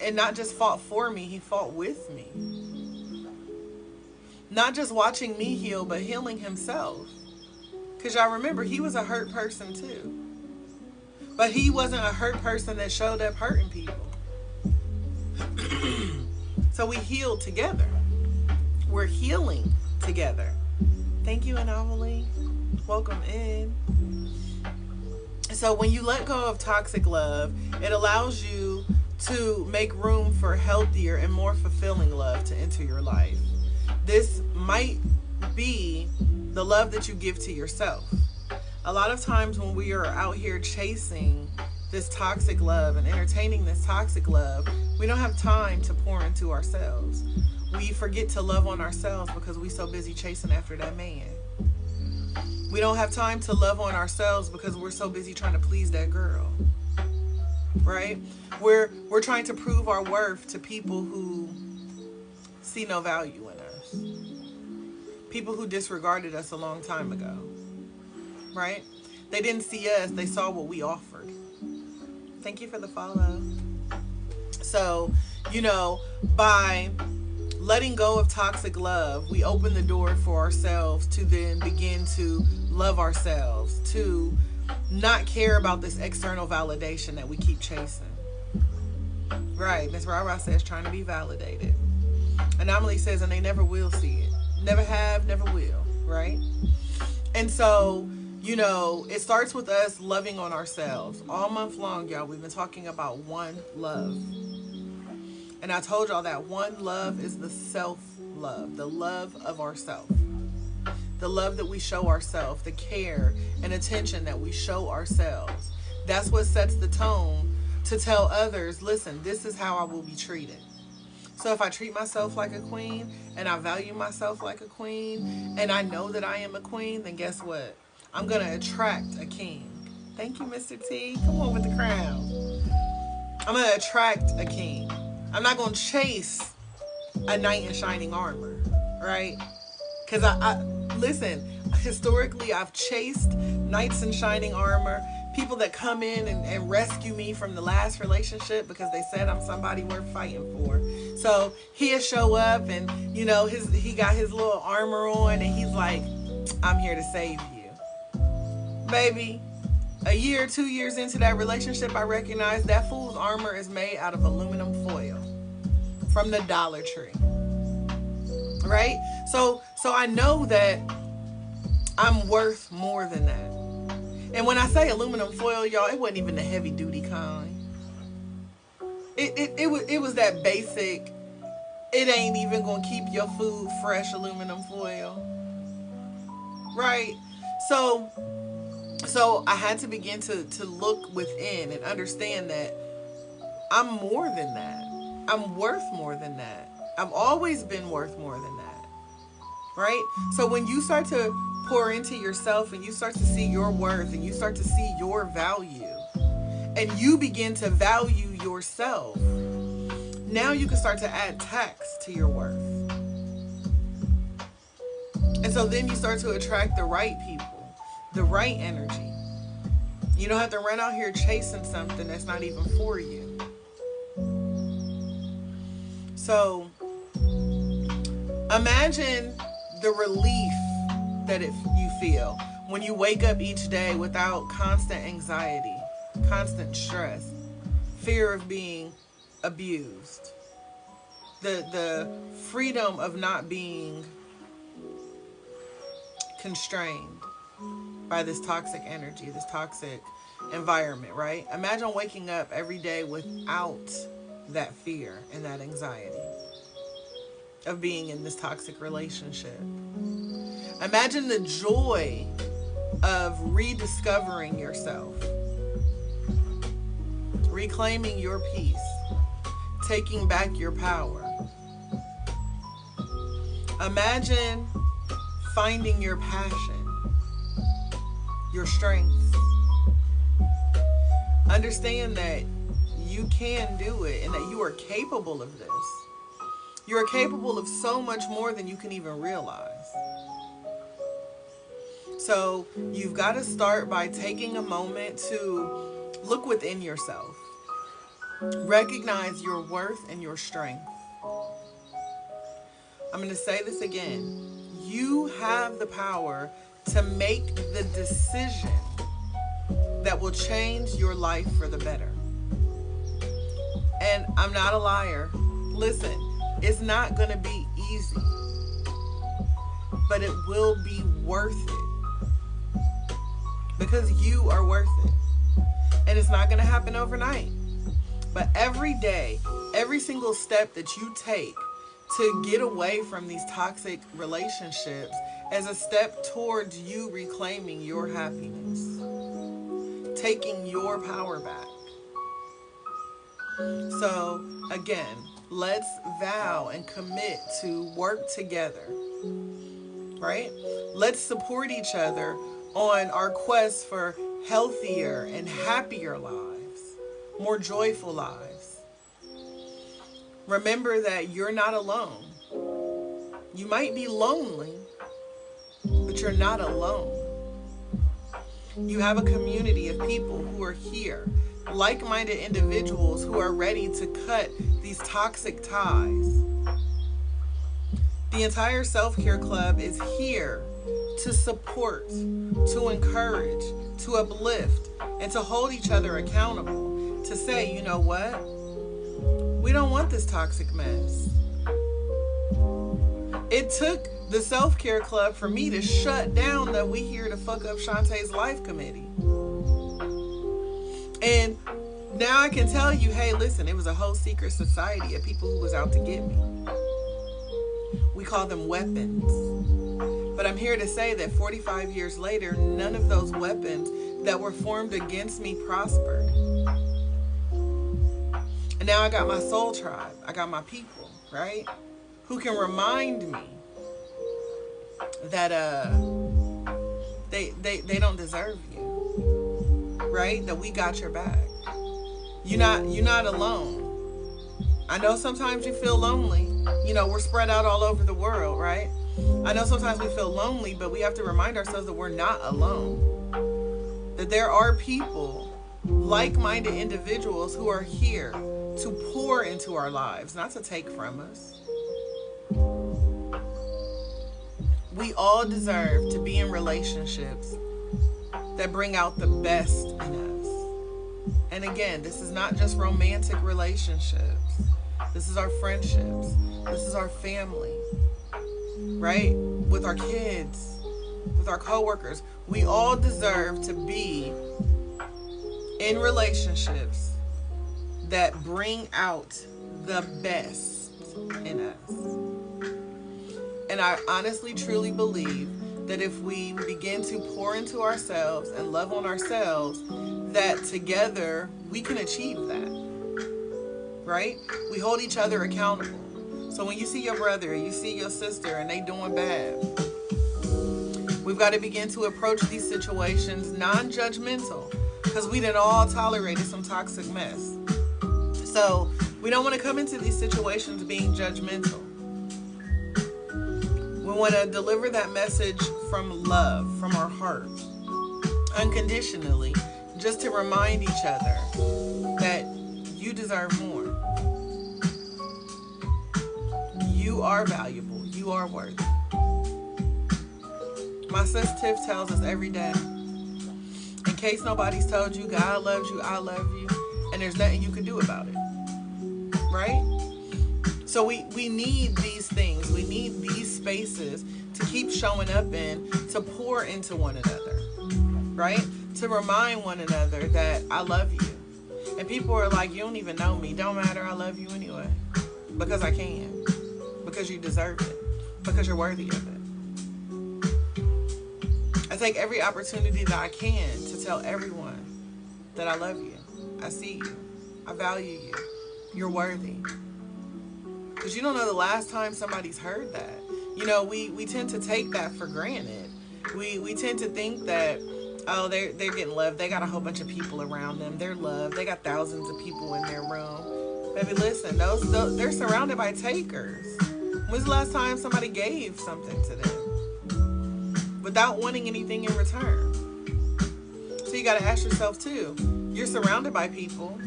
And not just fought for me, he fought with me. Not just watching me heal, but healing himself. Because y'all remember, he was a hurt person too. But he wasn't a hurt person that showed up hurting people. So we healed together. We're healing together. Thank you, Anomaly. Welcome in. So when you let go of toxic love, it allows you to make room for healthier and more fulfilling love to enter your life. This might be the love that you give to yourself. A lot of times when we are out here chasing this toxic love and entertaining this toxic love, we don't have time to pour into ourselves. We forget to love on ourselves because we're so busy chasing after that man. We don't have time to love on ourselves because we're so busy trying to please that girl. Right? We're trying to prove our worth to people who see no value in us. People who disregarded us a long time ago. Right? They didn't see us, they saw what we offered. Thank you for the follow. So By letting go of toxic love, we open the door for ourselves to then begin to love ourselves, to not care about this external validation that we keep chasing. Right, Miss Rara says trying to be validated. Anomaly says, and they never will see it. Never have, never will, right? And so, it starts with us loving on ourselves. All month long, y'all, we've been talking about one love. And I told y'all that one love is the self-love, the love of ourself. The love that we show ourselves, the care and attention that we show ourselves. That's what sets the tone to tell others, listen, this is how I will be treated. So if I treat myself like a queen and I value myself like a queen and I know that I am a queen, then guess what? I'm going to attract a king. Thank you, Mr. T. Come on with the crown. I'm going to attract a king. I'm not going to chase a knight in shining armor, right? Because listen, historically, I've chased knights in shining armor, people that come in and rescue me from the last relationship because they said I'm somebody worth fighting for. So he'll show up and, he got his little armor on and he's like, I'm here to save you. Baby, a year or 2 years into that relationship, I recognized that fool's armor is made out of aluminum foil from the Dollar Tree. Right? So I know that I'm worth more than that. And when I say aluminum foil, y'all, it wasn't even the heavy duty kind. It was that basic, it ain't even gonna keep your food fresh aluminum foil. Right? So I had to begin to look within and understand that I'm more than that. I'm worth more than that. I've always been worth more than that. Right? So when you start to pour into yourself and you start to see your worth and you start to see your value and you begin to value yourself, now you can start to add tax to your worth. And so then you start to attract the right people, the right energy. You don't have to run out here chasing something that's not even for you. So imagine the relief that you feel when you wake up each day without constant anxiety, constant stress, fear of being abused, the freedom of not being constrained by this toxic energy, this toxic environment, right? Imagine waking up every day without that fear and that anxiety of being in this toxic relationship. Imagine the joy of rediscovering yourself, reclaiming your peace, taking back your power. Imagine finding your passion, your strengths. Understand that you can do it and that you are capable of this. You are capable of so much more than you can even realize. So you've got to start by taking a moment to look within yourself. Recognize your worth and your strength. I'm going to say this again. You have the power to make the decision that will change your life for the better. And I'm not a liar. Listen, it's not going to be easy, but it will be worth it because you are worth it. And it's not going to happen overnight. But every day, every single step that you take to get away from these toxic relationships is a step towards you reclaiming your happiness, taking your power back. So again, let's vow and commit to work together, right? Let's support each other on our quest for healthier and happier lives, more joyful lives. Remember that you're not alone. You might be lonely, but you're not alone. You have a community of people who are here like-minded individuals who are ready to cut these toxic ties. The entire self-care club is here to support, to encourage, to uplift, and to hold each other accountable. To say, you know what? We don't want this toxic mess. It took the self-care club for me to shut down the We Here to Fuck Up Shantae's Life committee. And now I can tell you, hey, listen, it was a whole secret society of people who was out to get me. We call them weapons. But I'm here to say that 45 years later, none of those weapons that were formed against me prospered. And now I got my soul tribe. I got my people, right? Who can remind me that they don't deserve you, right? That we got your back. You're not alone. I know sometimes you feel lonely. You know, we're spread out all over the world, right? I know sometimes we feel lonely, but we have to remind ourselves that we're not alone. That there are people, like-minded individuals who are here to pour into our lives, not to take from us. We all deserve to be in relationships that bring out the best in us. And again, this is not just romantic relationships. This is our friendships. This is our family, right? With our kids, with our coworkers. We all deserve to be in relationships that bring out the best in us. And I honestly, truly believe that if we begin to pour into ourselves and love on ourselves, that together we can achieve that, right? We hold each other accountable. So when you see your brother, you see your sister, and they doing bad, we've got to begin to approach these situations non-judgmental, because we done all tolerated some toxic mess. So we don't want to come into these situations being judgmental. We want to deliver that message from love, from our heart, unconditionally, just to remind each other that you deserve more. You are valuable. You are worthy. My sis Tiff tells us every day, in case nobody's told you, God loves you, I love you, and there's nothing you can do about it. Right? So we need these things. We need these spaces to keep showing up in, to pour into one another, right? To remind one another that I love you. And people are like, you don't even know me. Don't matter, I love you anyway. Because I can. Because you deserve it. Because you're worthy of it. I take every opportunity that I can to tell everyone that I love you. I see you. I value you. You're worthy. Because you don't know the last time somebody's heard that. You know, we tend to take that for granted. We tend to think that, oh, they're getting loved. They got a whole bunch of people around them. They're loved. They got thousands of people in their room. Baby, listen, those they're surrounded by takers. When's the last time somebody gave something to them without wanting anything in return? So you got to ask yourself, too. You're surrounded by people,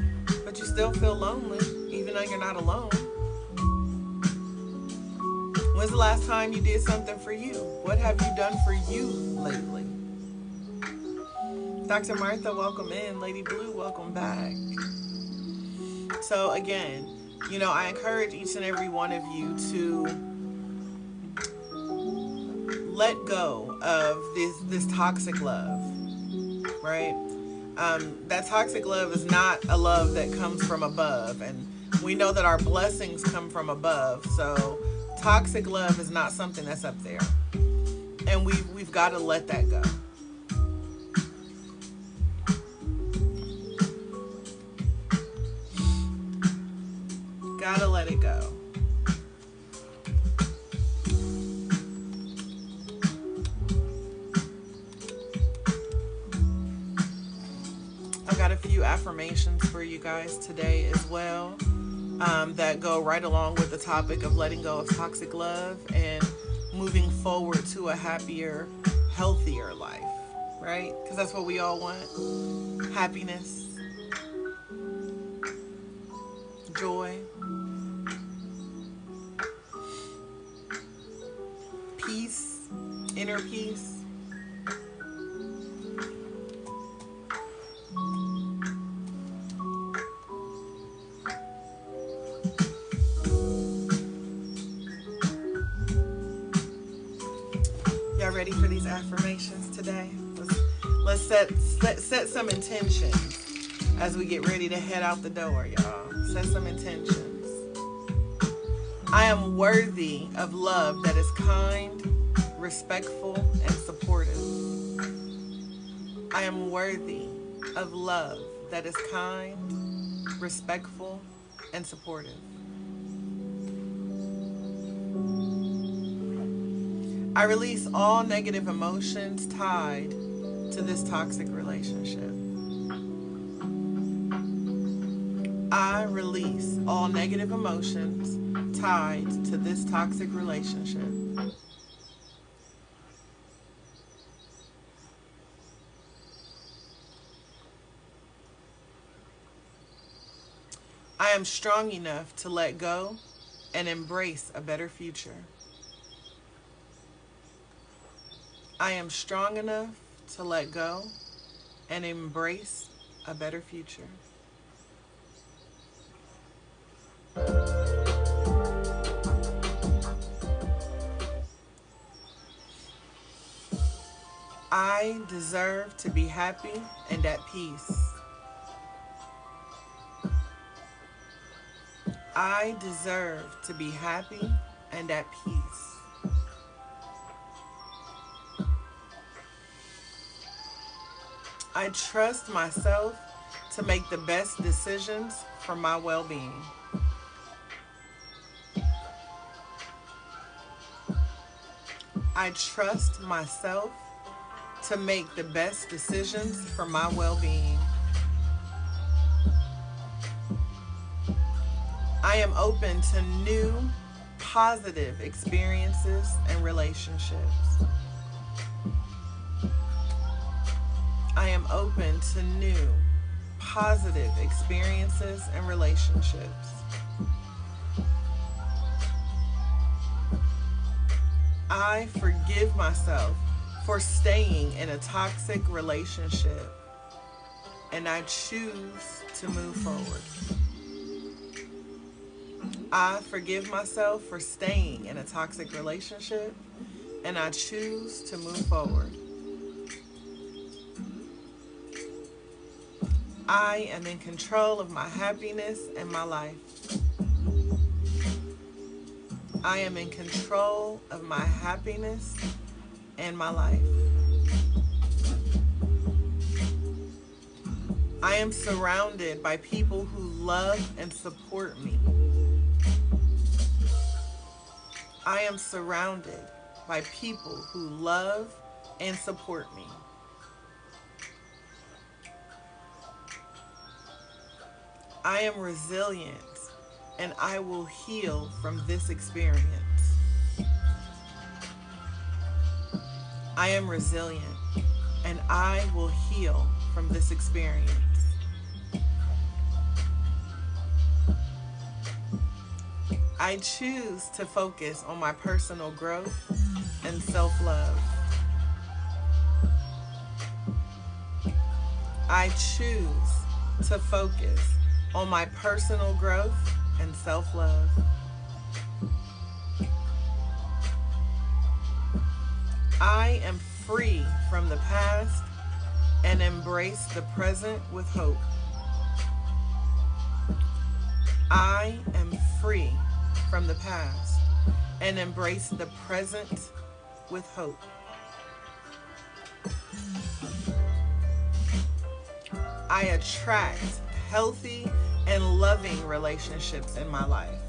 but you still feel lonely, even though you're not alone. When's the last time you did something for you? What have you done for you lately? Dr. Martha, welcome in. Lady Blue, welcome back. So again, you know, I encourage each and every one of you to let go of this toxic love, right? That toxic love is not a love that comes from above, and we know that our blessings come from above. So toxic love is not something that's up there, and we've got to let that go. Gotta let it go. I've got a few affirmations for you guys today as well, that go right along with the topic of letting go of toxic love and moving forward to a happier, healthier life, right? Because that's what we all want. Happiness. joy, peace, inner peace. Y'all ready for these affirmations today? Let's set some intentions as we get ready to head out the door, y'all. Set some intentions. I am worthy of love that is kind, respectful, and supportive. I am worthy of love that is kind, respectful, and supportive. I release all negative emotions tied to this toxic relationship. I release all negative emotions tied to this toxic relationship. I am strong enough to let go and embrace a better future. I am strong enough to let go and embrace a better future. I deserve to be happy and at peace. I deserve to be happy and at peace. I trust myself to make the best decisions for my well-being. I trust myself to make the best decisions for my well-being. I am open to new, positive experiences and relationships. I am open to new, positive experiences and relationships. I forgive myself for staying in a toxic relationship, and I choose to move forward. I forgive myself for staying in a toxic relationship, and I choose to move forward. I am in control of my happiness and my life. I am in control of my happiness and my life. I am surrounded by people who love and support me. I am surrounded by people who love and support me. I am resilient, and I will heal from this experience. I am resilient, and I will heal from this experience. I choose to focus on my personal growth and self-love. I choose to focus on my personal growth and self-love. I am free from the past and embrace the present with hope. I am free from the past and embrace the present with hope. I attract healthy and loving relationships in my life.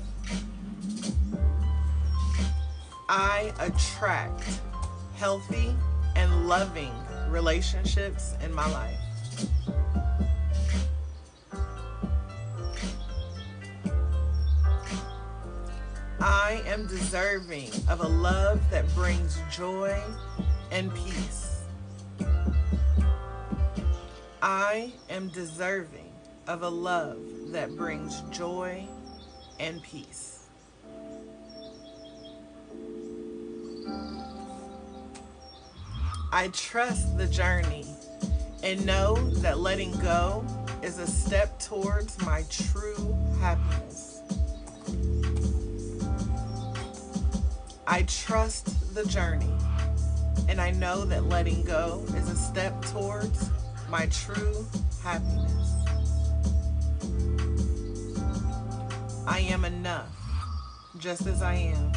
I attract healthy and loving relationships in my life. I am deserving of a love that brings joy and peace. I am deserving of a love that brings joy and peace. I trust the journey and know that letting go is a step towards my true happiness. I trust the journey and I know that letting go is a step towards my true happiness. I am enough, just as I am.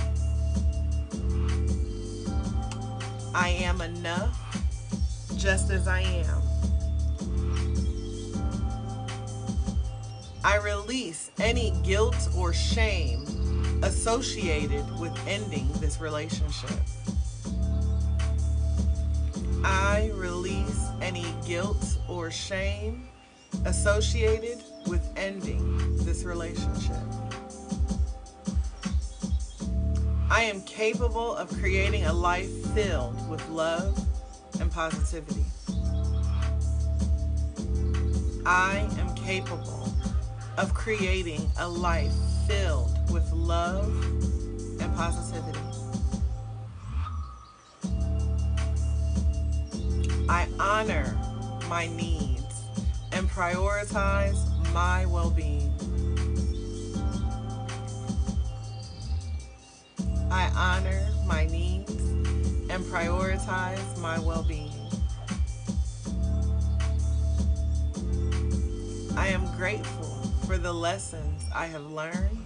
I am enough, just as I am. I release any guilt or shame associated with ending this relationship. I release any guilt or shame associated with ending this relationship. I am capable of creating a life filled with love and positivity. I am capable of creating a life filled with love and positivity. I honor my needs and prioritize my well-being. I honor my needs and prioritize my well-being. I am grateful for the lessons I have learned,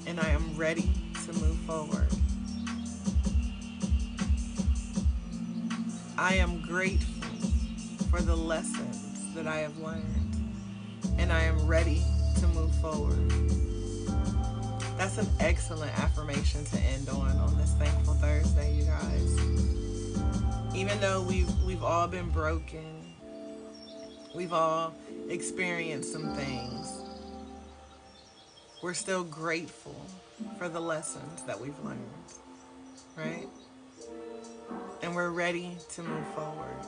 and I am ready to move forward. I am grateful for the lessons that I have learned, and I am ready to move forward. That's an excellent affirmation to end on this Thankful Thursday, you guys. Even though we've all been broken, we've all experienced some things, we're still grateful for the lessons that we've learned, right? And we're ready to move forward.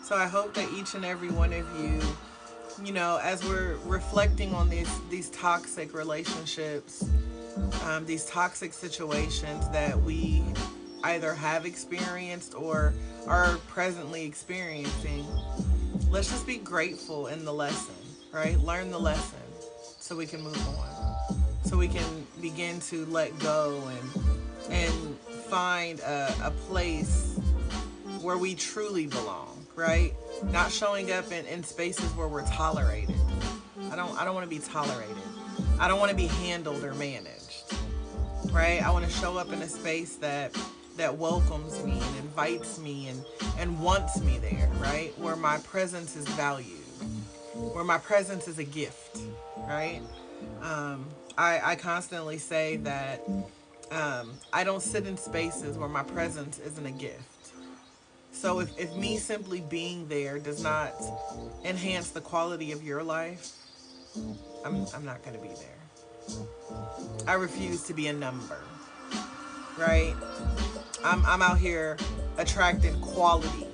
So I hope that each and every one of you, as we're reflecting on these toxic relationships, these toxic situations that we either have experienced or are presently experiencing, let's just be grateful in the lesson, right? Learn the lesson so we can move on, so we can begin to let go and find a place where we truly belong, right? Not showing up in spaces where we're tolerated. I don't want to be tolerated. I don't want to be handled or managed, right? I want to show up in a space that welcomes me and invites me and wants me there, right? Where my presence is valued, where my presence is a gift, right? I constantly say that I don't sit in spaces where my presence isn't a gift. So if me simply being there does not enhance the quality of your life, I'm not going to be there. I refuse to be a number, right? I'm out here attracting quality,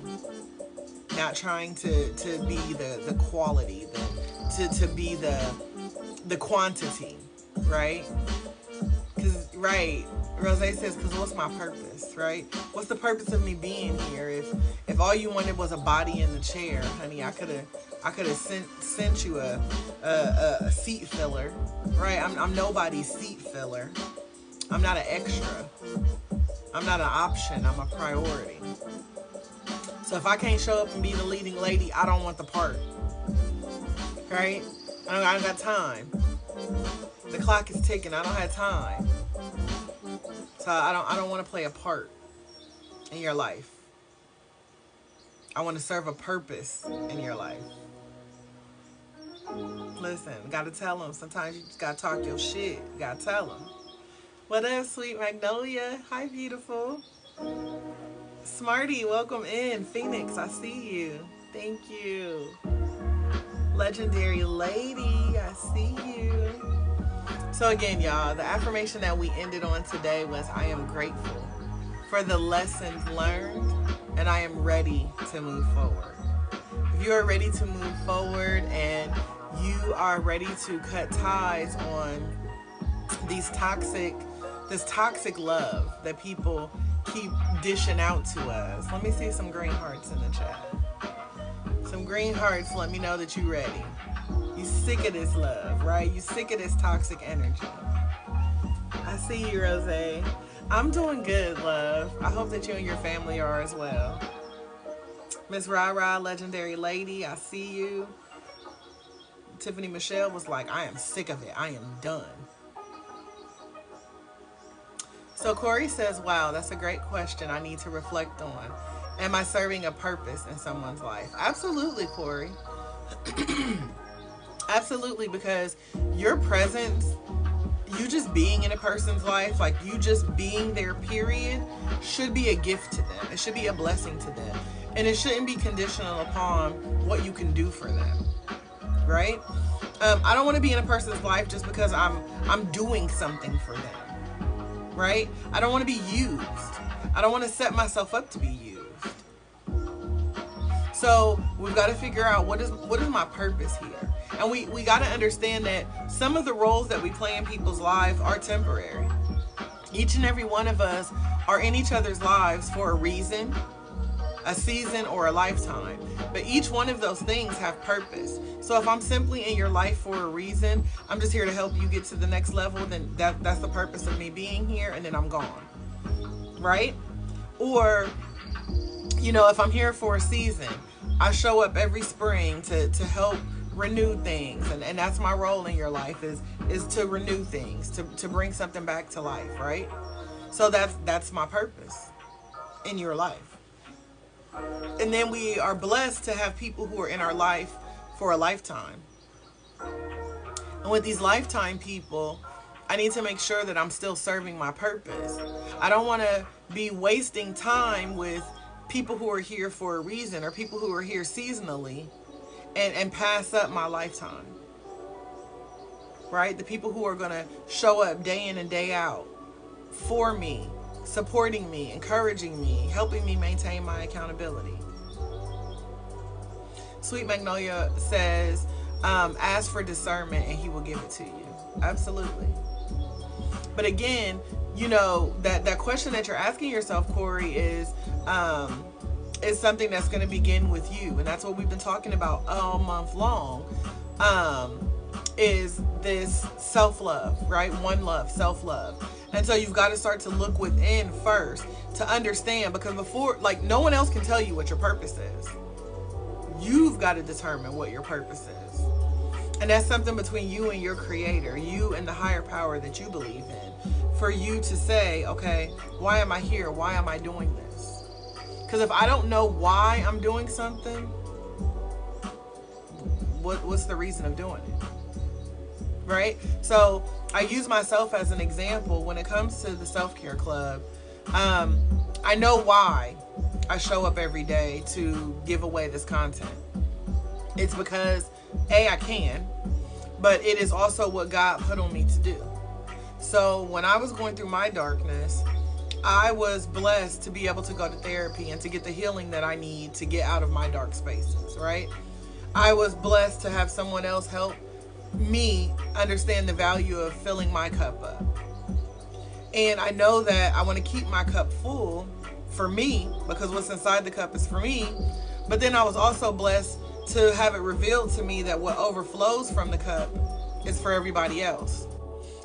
not trying to be the quality, to be the quantity, right? Right. Rose says, because what's my purpose, right? What's the purpose of me being here? If all you wanted was a body in the chair, honey, I could have sent you a seat filler, right? I'm nobody's seat filler. I'm not an extra. I'm not an option. I'm a priority. So if I can't show up and be the leading lady, I don't want the part, right? I don't got time. The clock is ticking. I don't have time. So I don't want to play a part in your life. I want to serve a purpose in your life. Listen, gotta tell them. Sometimes you just gotta talk your shit. You gotta tell them. What up, sweet Magnolia? Hi, beautiful. Smarty, welcome in. Phoenix, I see you. Thank you. Legendary Lady, I see you. So again, y'all, the affirmation that we ended on today was, I am grateful for the lessons learned, and I am ready to move forward. If you are ready to move forward and you are ready to cut ties on this toxic love that people keep dishing out to us. Let me see some green hearts in the chat. Some green hearts let me know that you're ready. You sick of this love, right? You sick of this toxic energy. I see you, Rose. I'm doing good, love. I hope that you and your family are as well. Miss Ra, legendary lady, I see you. Tiffany Michelle was like, I am sick of it. I am done. So Corey says, wow, that's a great question I need to reflect on. Am I serving a purpose in someone's life? Absolutely, Corey. Absolutely, because your presence, you just being in a person's life, like you just being there, period, should be a gift to them. It should be a blessing to them. And it shouldn't be conditional upon what you can do for them, right? I don't want to be in a person's life just because I'm doing something for them, right? I don't want to be used. I don't want to set myself up to be used. So we've got to figure out what is my purpose here. And we got to understand that some of the roles that we play in people's lives are temporary. Each and every one of us are in each other's lives for a reason, a season, or a lifetime. But each one of those things have purpose. So if I'm simply in your life for a reason, I'm just here to help you get to the next level, then that's the purpose of me being here, and then I'm gone. Right? Or, you know, if I'm here for a season, I show up every spring to help renew things, and that's my role in your life is to renew things, to bring something back to life, right? So that's my purpose in your life. And then we are blessed to have people who are in our life for a lifetime. And with these lifetime people, I need to make sure that I'm still serving my purpose. I don't want to be wasting time with people who are here for a reason, or people who are here seasonally, and pass up my lifetime, right? The people who are going to show up day in and day out for me, supporting me, encouraging me, helping me maintain my accountability. Sweet Magnolia says, ask for discernment and he will give it to you. Absolutely. But again, you know, that question that you're asking yourself, Corey, is something that's going to begin with you. And that's what we've been talking about all month long, is this self-love, right? One love, self-love. And so you've got to start to look within first to understand, because before, like, no one else can tell you what your purpose is. You've got to determine what your purpose is. And that's something between you and your creator, you and the higher power that you believe in, for you to say, okay, why am I here? Why am I doing this? Because if I don't know why I'm doing something, what's the reason of doing it? Right? So I use myself as an example when it comes to the self-care club. I know why I show up every day to give away this content. It's because I can, but it is also what God put on me to do. So when I was going through my darkness, I was blessed to be able to go to therapy and to get the healing that I need to get out of my dark spaces, right? I was blessed to have someone else help me understand the value of filling my cup up. And I know that I want to keep my cup full for me, because what's inside the cup is for me. But then I was also blessed to have it revealed to me that what overflows from the cup is for everybody else.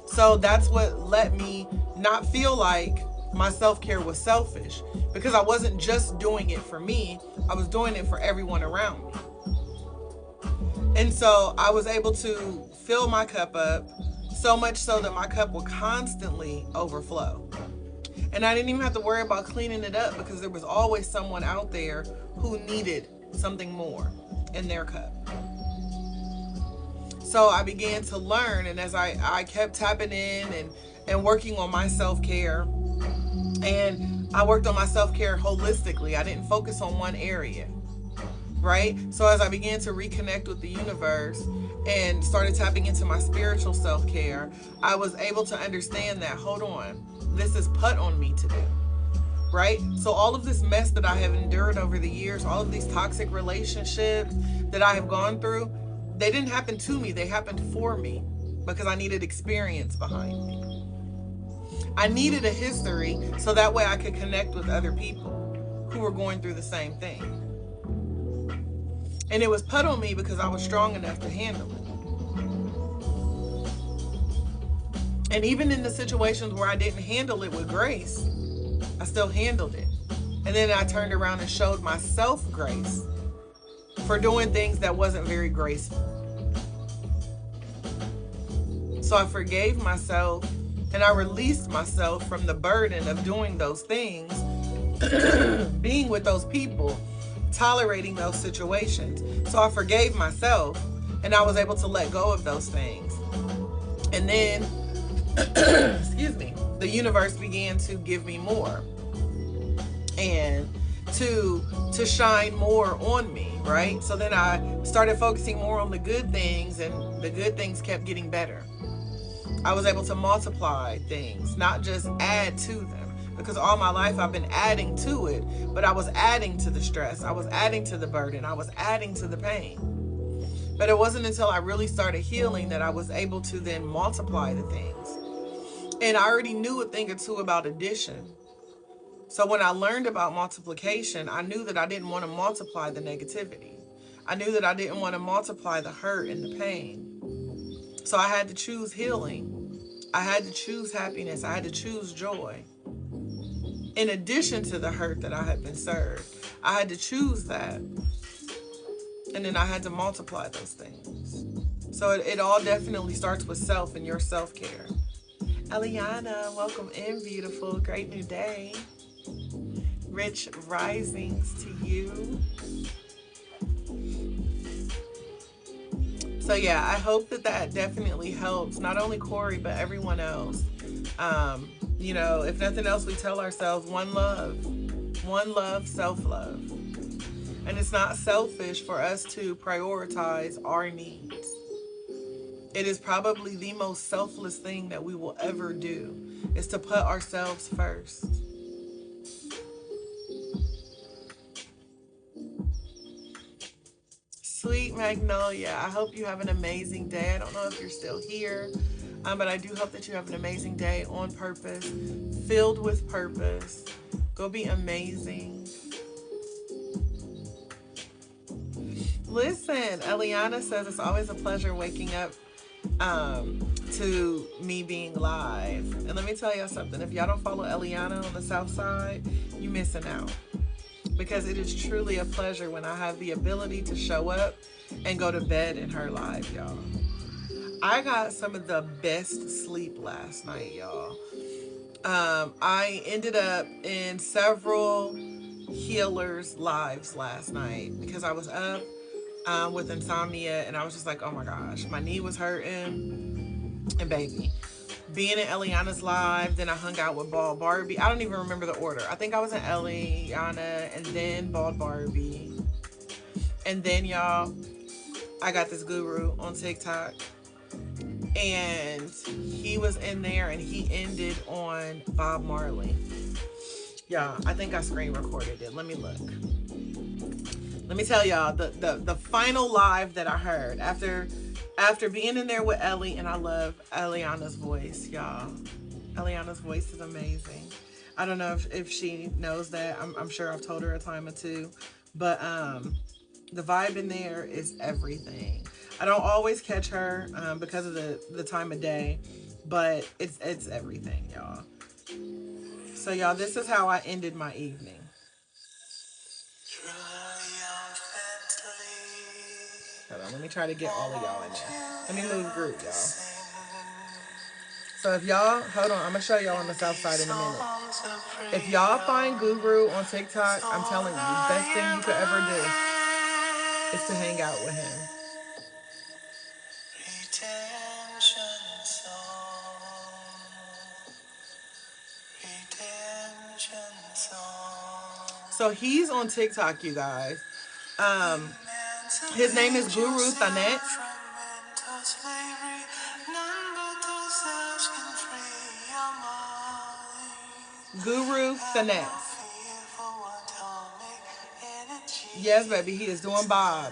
So that's what let me not feel like my self-care was selfish, because I wasn't just doing it for me, I was doing it for everyone around me. And so I was able to fill my cup up, so much so that my cup would constantly overflow. And I didn't even have to worry about cleaning it up, because there was always someone out there who needed something more in their cup. So I began to learn, and as I kept tapping in and working on my self-care, and I worked on my self-care holistically. I didn't focus on one area, right? So as I began to reconnect with the universe and started tapping into my spiritual self-care, I was able to understand that, hold on, this is put on me to do, right? So all of this mess that I have endured over the years, all of these toxic relationships that I have gone through, They didn't happen to me, they happened for me because I needed experience behind me. I needed a history so that way I could connect with other people who were going through the same thing. And it was put on me because I was strong enough to handle it. And even in the situations where I didn't handle it with grace, I still handled it. And then I turned around and showed myself grace for doing things that wasn't very graceful. So I forgave myself and I released myself from the burden of doing those things, being with those people, tolerating those situations. So I forgave myself and I was able to let go of those things. And then, excuse me, the universe began to give me more and to shine more on me, right? So then I started focusing more on the good things, and the good things kept getting better. I was able to multiply things, not just add to them, because all my life I've been adding to it, but I was adding to the stress, I was adding to the burden, I was adding to the pain. But it wasn't until I really started healing that I was able to then multiply the things. And I already knew a thing or two about addition. So when I learned about multiplication, I knew that I didn't want to multiply the negativity. I knew that I didn't want to multiply the hurt and the pain. So I had to choose healing. I had to choose happiness. I had to choose joy. In addition to the hurt that I had been served, I had to choose that. And then I had to multiply those things. So it all definitely starts with self and your self-care. Eliana, welcome in, beautiful. Great new day. Rich risings to you. So yeah, I hope that definitely helps not only Corey but everyone else. If nothing else, we tell ourselves one love, self-love. And it's not selfish for us to prioritize our needs. It is probably the most selfless thing that we will ever do, is to put ourselves first. Sweet Magnolia, I hope you have an amazing day. I don't know if you're still here, but I do hope that you have an amazing day on purpose, filled with purpose. Go be amazing. Listen, Eliana says it's always a pleasure waking up to me being live. And let me tell y'all something. If y'all don't follow Eliana on the South Side, you missing out. Because it is truly a pleasure when I have the ability to show up and go to bed in her live, y'all. I got some of the best sleep last night, y'all. I ended up in several healers' lives last night because I was up with insomnia, and I was just like, oh my gosh, my knee was hurting, and baby, being in Eliana's live, then I hung out with Bald Barbie. I don't even remember the order. I think I was in Eliana and then Bald Barbie, and then y'all, I got this guru on TikTok, and he was in there, and he ended on Bob Marley. Yeah, I think I screen recorded it. Let me look. Let me tell y'all the final live that I heard after being in there with Ellie, and I love Eliana's voice, y'all. Eliana's voice is amazing. I don't know if she knows that. I'm sure I've told her a time or two, but the vibe in there is everything. I don't always catch her because of the time of day, but it's everything, y'all. So y'all, this is how I ended my evening. Hold on, let me try to get all of y'all in there. Let me move group, y'all. So if y'all, hold on, I'm gonna show y'all on the South Side in a minute. If y'all find Guru on TikTok, I'm telling you, best thing you could ever do is to hang out with him. So he's on TikTok, you guys. His name is Guru Thanet. Guru Thanet. Yes, baby, he is doing Bob.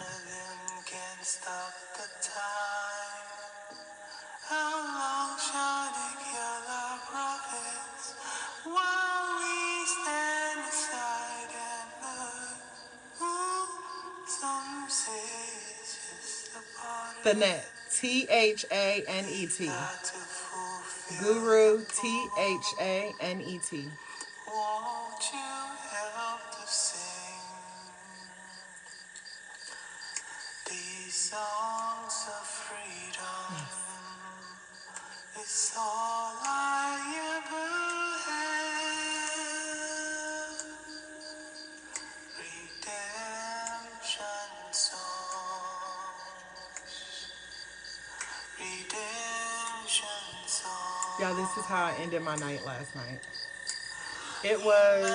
While we stand aside and look, some say it's just a part of the net. THANET. Guru THANET. Won't you help to sing these songs of freedom? Yes. It's all I ever had. Redemption songs. Redemption songs. Yeah, this is how I ended my night last night. It was,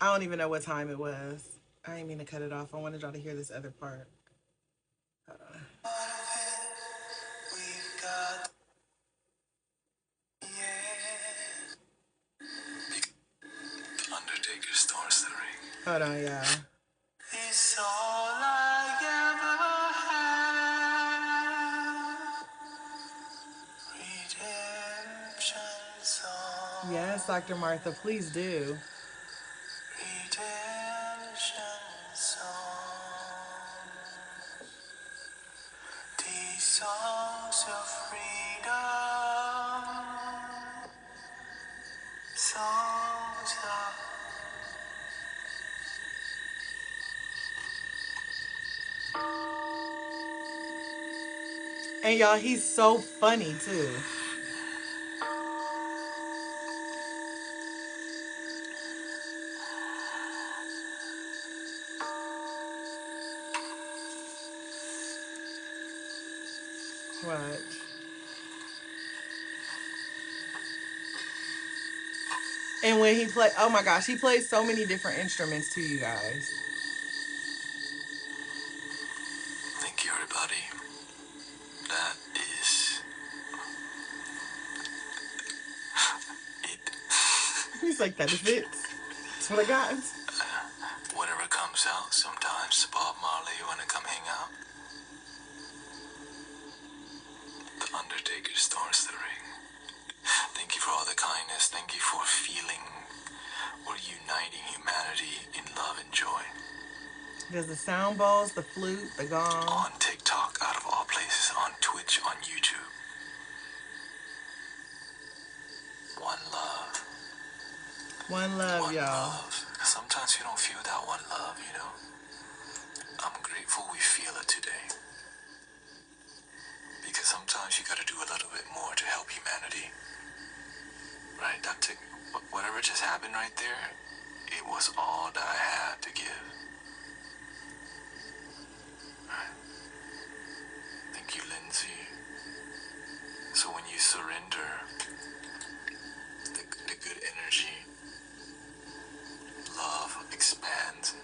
I don't even know what time it was. I didn't mean to cut it off. I wanted y'all to hear this other part. Undertaker starts the ring. Hold on, y'all. It's all I ever had. Redemption song. Yes, Dr. Martha, please do. Redemption song. These songs of freedom. Songs of. And y'all, he's so funny too. What? And when he play, oh my gosh, he plays so many different instruments too, you guys. Thank you, everybody. That is it. He's like, that is it. That's what I got. Whatever comes out, sometimes Bob Marley wanna come hang out. The Undertaker starts the ring. Thank you for all the kindness. Thank you for feeling we're uniting humanity in love and joy. There's the sound bowls, the flute, the gong. On TikTok, out of all places, on Twitch, on YouTube. One love. One love, y'all. Sometimes you don't feel that one love, you know. I'm grateful we feel it today. Because sometimes you gotta do a little bit more to help humanity. Right? That took, whatever just happened right there, it was all that I had to give. Right? Thank you, Lindsay. So when you surrender the good energy, love expands,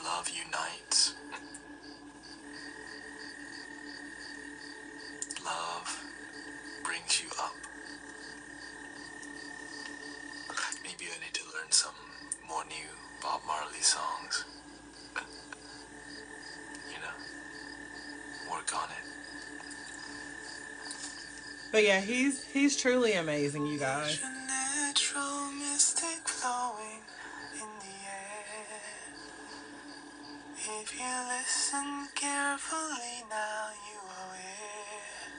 love unites, love brings you up. Maybe I need to learn some more new Bob Marley songs. You know, work on it. But yeah, he's truly amazing, you guys. Natural mystic flowing in the air. If you listen carefully now, you are aware.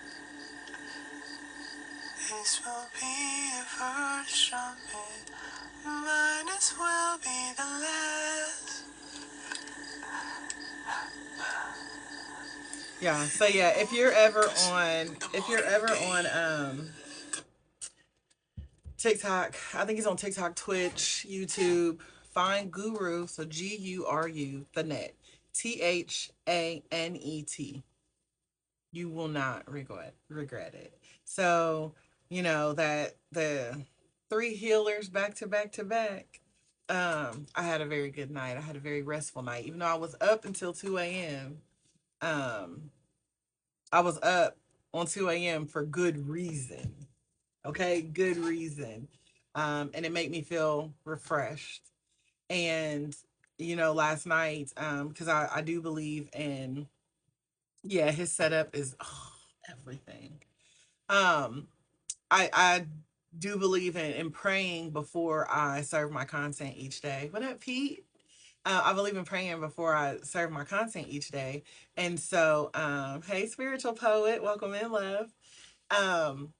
This will be the first trumpet, might as well be the last. Yeah, so yeah, if you're ever on TikTok, I think he's on TikTok, Twitch, YouTube, find Guru, so GURU, the net. THANET. You will not regret it. So, you know, that the three healers back to back to back. I had a very good night. I had a very restful night. Even though I was up until 2 a.m. Um, I was up on 2 a.m. for good reason. Okay, good reason. And it made me feel refreshed. And, you know, last night, because I do believe in, yeah, his setup is everything. Um, I do believe in praying before I serve my content each day. What up, Pete? I believe in praying before I serve my content each day. And so, hey, spiritual poet, welcome in, love. Um,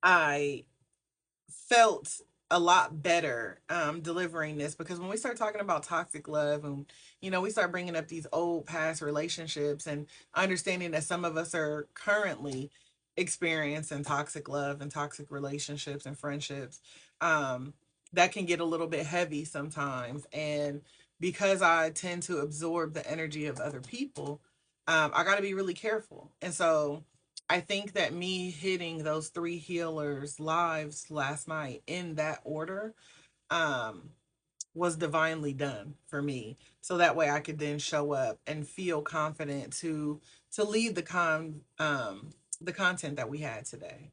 I felt a lot better delivering this, because when we start talking about toxic love, and we start bringing up these old past relationships, and understanding that some of us are currently experiencing toxic love and toxic relationships and friendships, um, that can get a little bit heavy sometimes. And because I tend to absorb the energy of other people, I got to be really careful. And so I think that me hitting those three healers' lives last night in that order um, was divinely done for me. So that way I could then show up and feel confident to lead the content that we had today.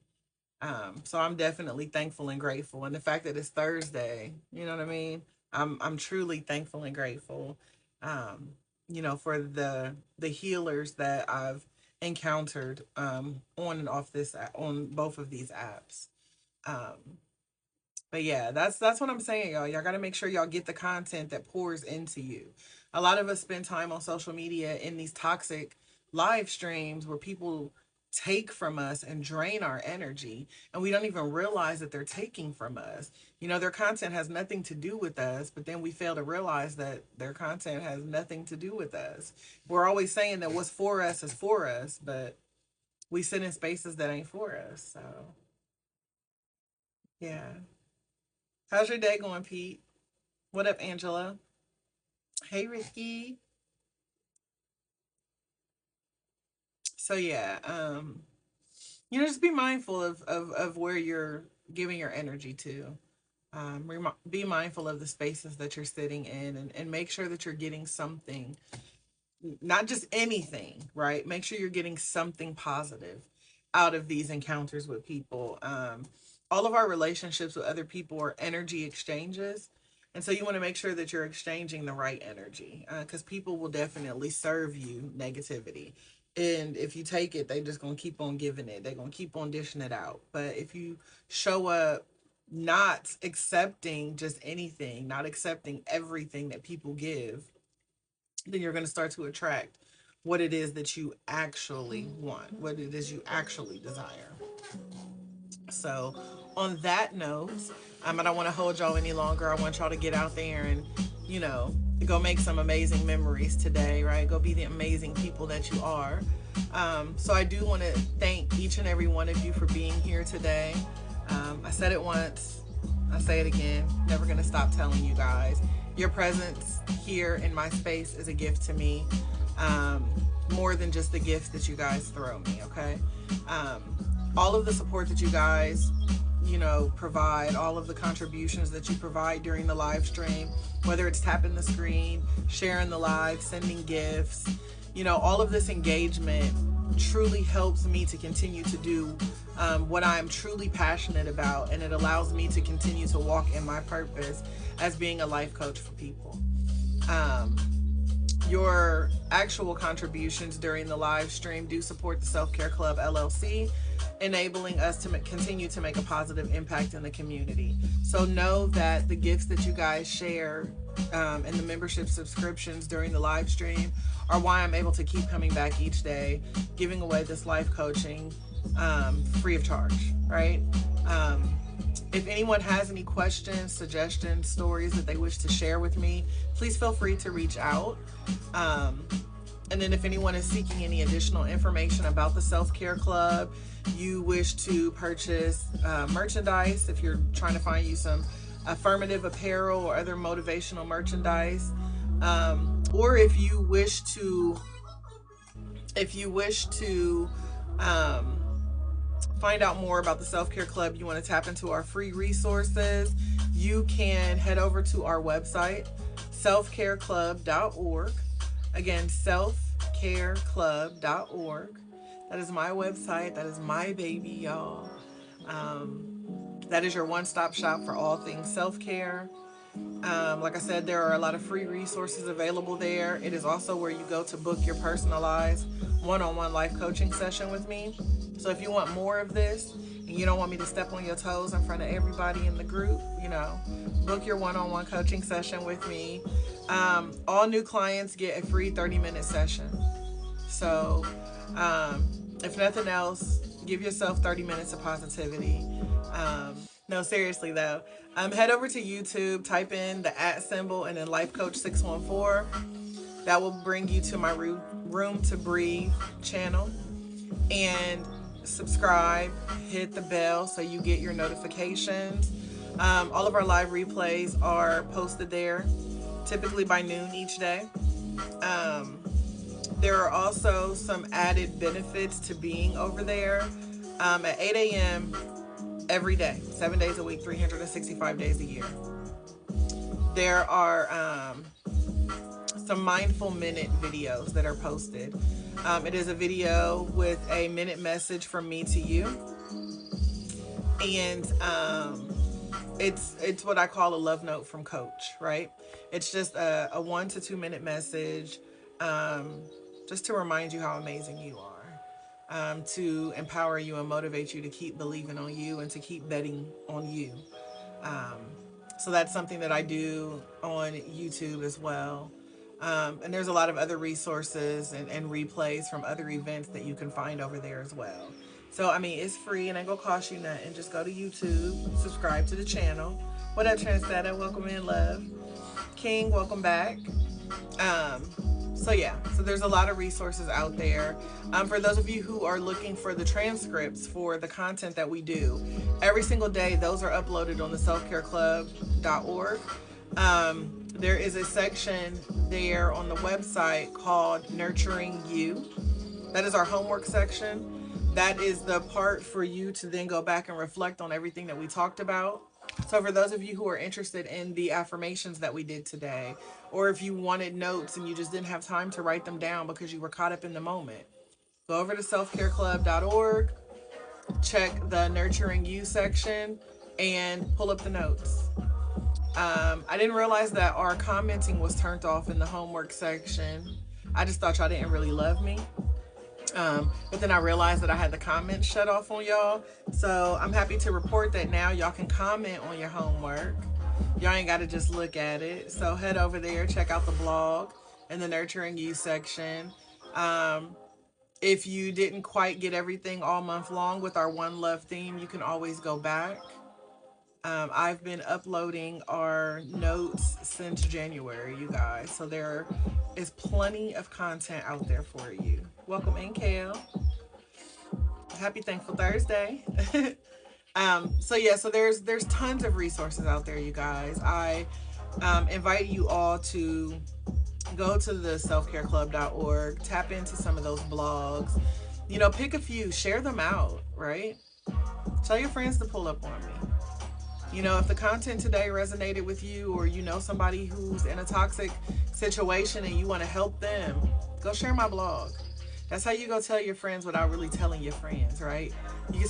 So I'm definitely thankful and grateful, and the fact that it's Thursday, you know what I mean. I'm truly thankful and grateful, um, for the healers that I've encountered on and off on both of these apps. Um, but yeah, that's what I'm saying, y'all. Y'all got to make sure y'all get the content that pours into you. A lot of us spend time on social media in these toxic live streams where people take from us and drain our energy, and we don't even realize that they're taking from us. Their content has nothing to do with us, but then we fail to realize that their content has nothing to do with us. We're always saying that what's for us is for us, but we sit in spaces that ain't for us. So, yeah. How's your day going, Pete? What up, Angela? Hey, Ricky. So yeah, just be mindful of where you're giving your energy to. Be mindful of the spaces that you're sitting in, and make sure that you're getting something, not just anything, right? Make sure you're getting something positive out of these encounters with people. All of our relationships with other people are energy exchanges. And so you want to make sure that you're exchanging the right energy, because people will definitely serve you negativity. And if you take it, they just going to keep on giving it. They're going to keep on dishing it out. But if you show up not accepting just anything, not accepting everything that people give, then you're going to start to attract what it is that you actually want, what it is you actually desire. So, on that note, I don't want to hold y'all any longer. I want y'all to get out there and, you know, go make some amazing memories today, right? Go be the amazing people that you are. So, I do want to thank each and every one of you for being here today. I said it once, I say it again, never going to stop telling you guys. Your presence here in my space is a gift to me, more than just the gifts that you guys throw me, okay? Um, all of the support that you guys, provide, all of the contributions that you provide during the live stream, whether it's tapping the screen, sharing the live, sending gifts, all of this engagement truly helps me to continue to do what I'm truly passionate about, and it allows me to continue to walk in my purpose as being a life coach for people. Um, your actual contributions during the live stream do support the Self Care Club LLC, enabling us to continue to make a positive impact in the community. So know that the gifts that you guys share and the membership subscriptions during the live stream are why I'm able to keep coming back each day, giving away this life coaching free of charge, right? Um, if anyone has any questions, suggestions, stories that they wish to share with me, please feel free to reach out. Um, and then if anyone is seeking any additional information about the Self Care Club, you wish to purchase merchandise, if you're trying to find you some affirmative apparel or other motivational merchandise, or if you wish to um, find out more about the Self Care Club, you want to tap into our free resources, you can head over to our website, selfcareclub.org. Again, selfcareclub.org. That is my website. That is my baby, y'all. That is your one stop shop for all things self care. Like I said, there are a lot of free resources available there. It is also where you go to book your personalized one on one life coaching session with me. So if you want more of this you don't want me to step on your toes in front of everybody in the group, book your one-on-one coaching session with me. All new clients get a free 30-minute session. So, if nothing else, give yourself 30 minutes of positivity. No, seriously though, head over to YouTube, type in the @ symbol and then Life Coach 614. That will bring you to my Room to Breathe channel. And subscribe, hit the bell so you get your notifications. All of our live replays are posted there, typically by noon each day. There are also some added benefits to being over there. At 8 a.m. every day, 7 days a week, 365 days a year. There are some mindful minute videos that are posted. It is a video with a minute message from me to you. And it's what I call a love note from Coach, right? It's just a 1 to 2 minute message, just to remind you how amazing you are, to empower you and motivate you to keep believing on you and to keep betting on you. So that's something that I do on YouTube as well. And there's a lot of other resources and replays from other events that you can find over there as well. So, I mean, it's free and ain't gonna cost you nothing. Just go to YouTube, subscribe to the channel. What up, Transdata? Welcome in, love. King, welcome back. So yeah, so there's a lot of resources out there. For those of you who are looking for the transcripts for the content that we do, every single day, those are uploaded on the selfcareclub.org. There is a section there on the website called Nurturing You. That is our homework section. That is the part for you to then go back and reflect on everything that we talked about. So for those of you who are interested in the affirmations that we did today, or if you wanted notes and you just didn't have time to write them down because you were caught up in the moment, go over to selfcareclub.org, check the Nurturing You section, and pull up the notes. I didn't realize that our commenting was turned off in the homework section. I just thought y'all didn't really love me. But then I realized that I had the comments shut off on y'all. So I'm happy to report that now y'all can comment on your homework. Y'all ain't got to just look at it. So head over there, check out the blog in the Nurturing You section. If you didn't quite get everything all month long with our One Love theme, you can always go back. I've been uploading our notes since January, you guys. So there is plenty of content out there for you. Welcome in, Kale. Happy Thankful Thursday. So yeah, so there's tons of resources out there, you guys. I invite you all to go to the selfcareclub.org, tap into some of those blogs. Pick a few, share them out, right? Tell your friends to pull up on me. If the content today resonated with you, or somebody who's in a toxic situation and you want to help them, go share my blog. That's how you go tell your friends without really telling your friends, right? You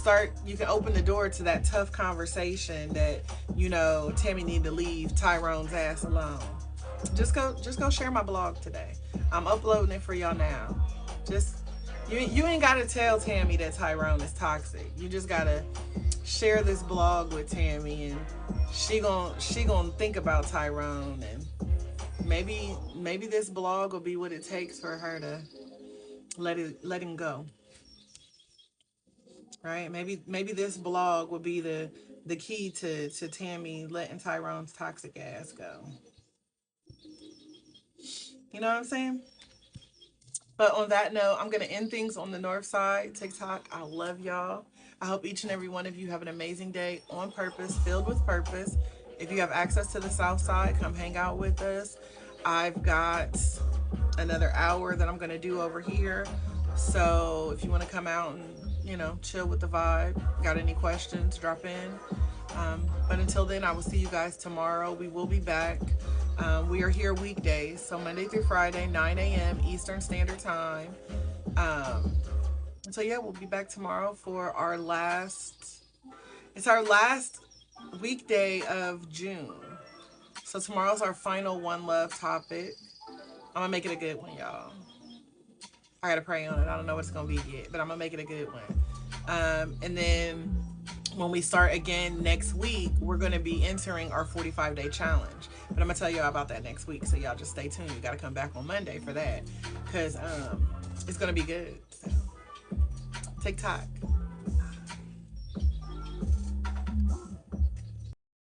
can open the door to that tough conversation that, Tammy need to leave Tyrone's ass alone. Just go share my blog today. I'm uploading it for y'all now. You ain't got to tell Tammy that Tyrone is toxic. You just got to share this blog with Tammy, and she gonna think about Tyrone, and maybe this blog will be what it takes for her to let him go, right? Maybe this blog will be the key to Tammy letting Tyrone's toxic ass go. You know what I'm saying? But on that note, I'm going to end things on the north side. TikTok, I love y'all. I hope each and every one of you have an amazing day on purpose, filled with purpose. If you have access to the south side, come hang out with us. I've got another hour that I'm going to do over here. So if you want to come out and, chill with the vibe, got any questions, drop in. But until then, I will see you guys tomorrow. We will be back. We are here weekdays, so Monday through Friday, 9 a.m. Eastern Standard Time. So yeah, we'll be back tomorrow for our last weekday of June. So tomorrow's our final One Love topic. I'm gonna make it a good one, y'all. I gotta pray on it. I don't know what it's gonna be yet, but I'm gonna make it a good one. And then when we start again next week, we're going to be entering our 45-day challenge. But I'm going to tell y'all about that next week. So y'all just stay tuned. You got to come back on Monday for that. Because it's going to be good. So, TikTok.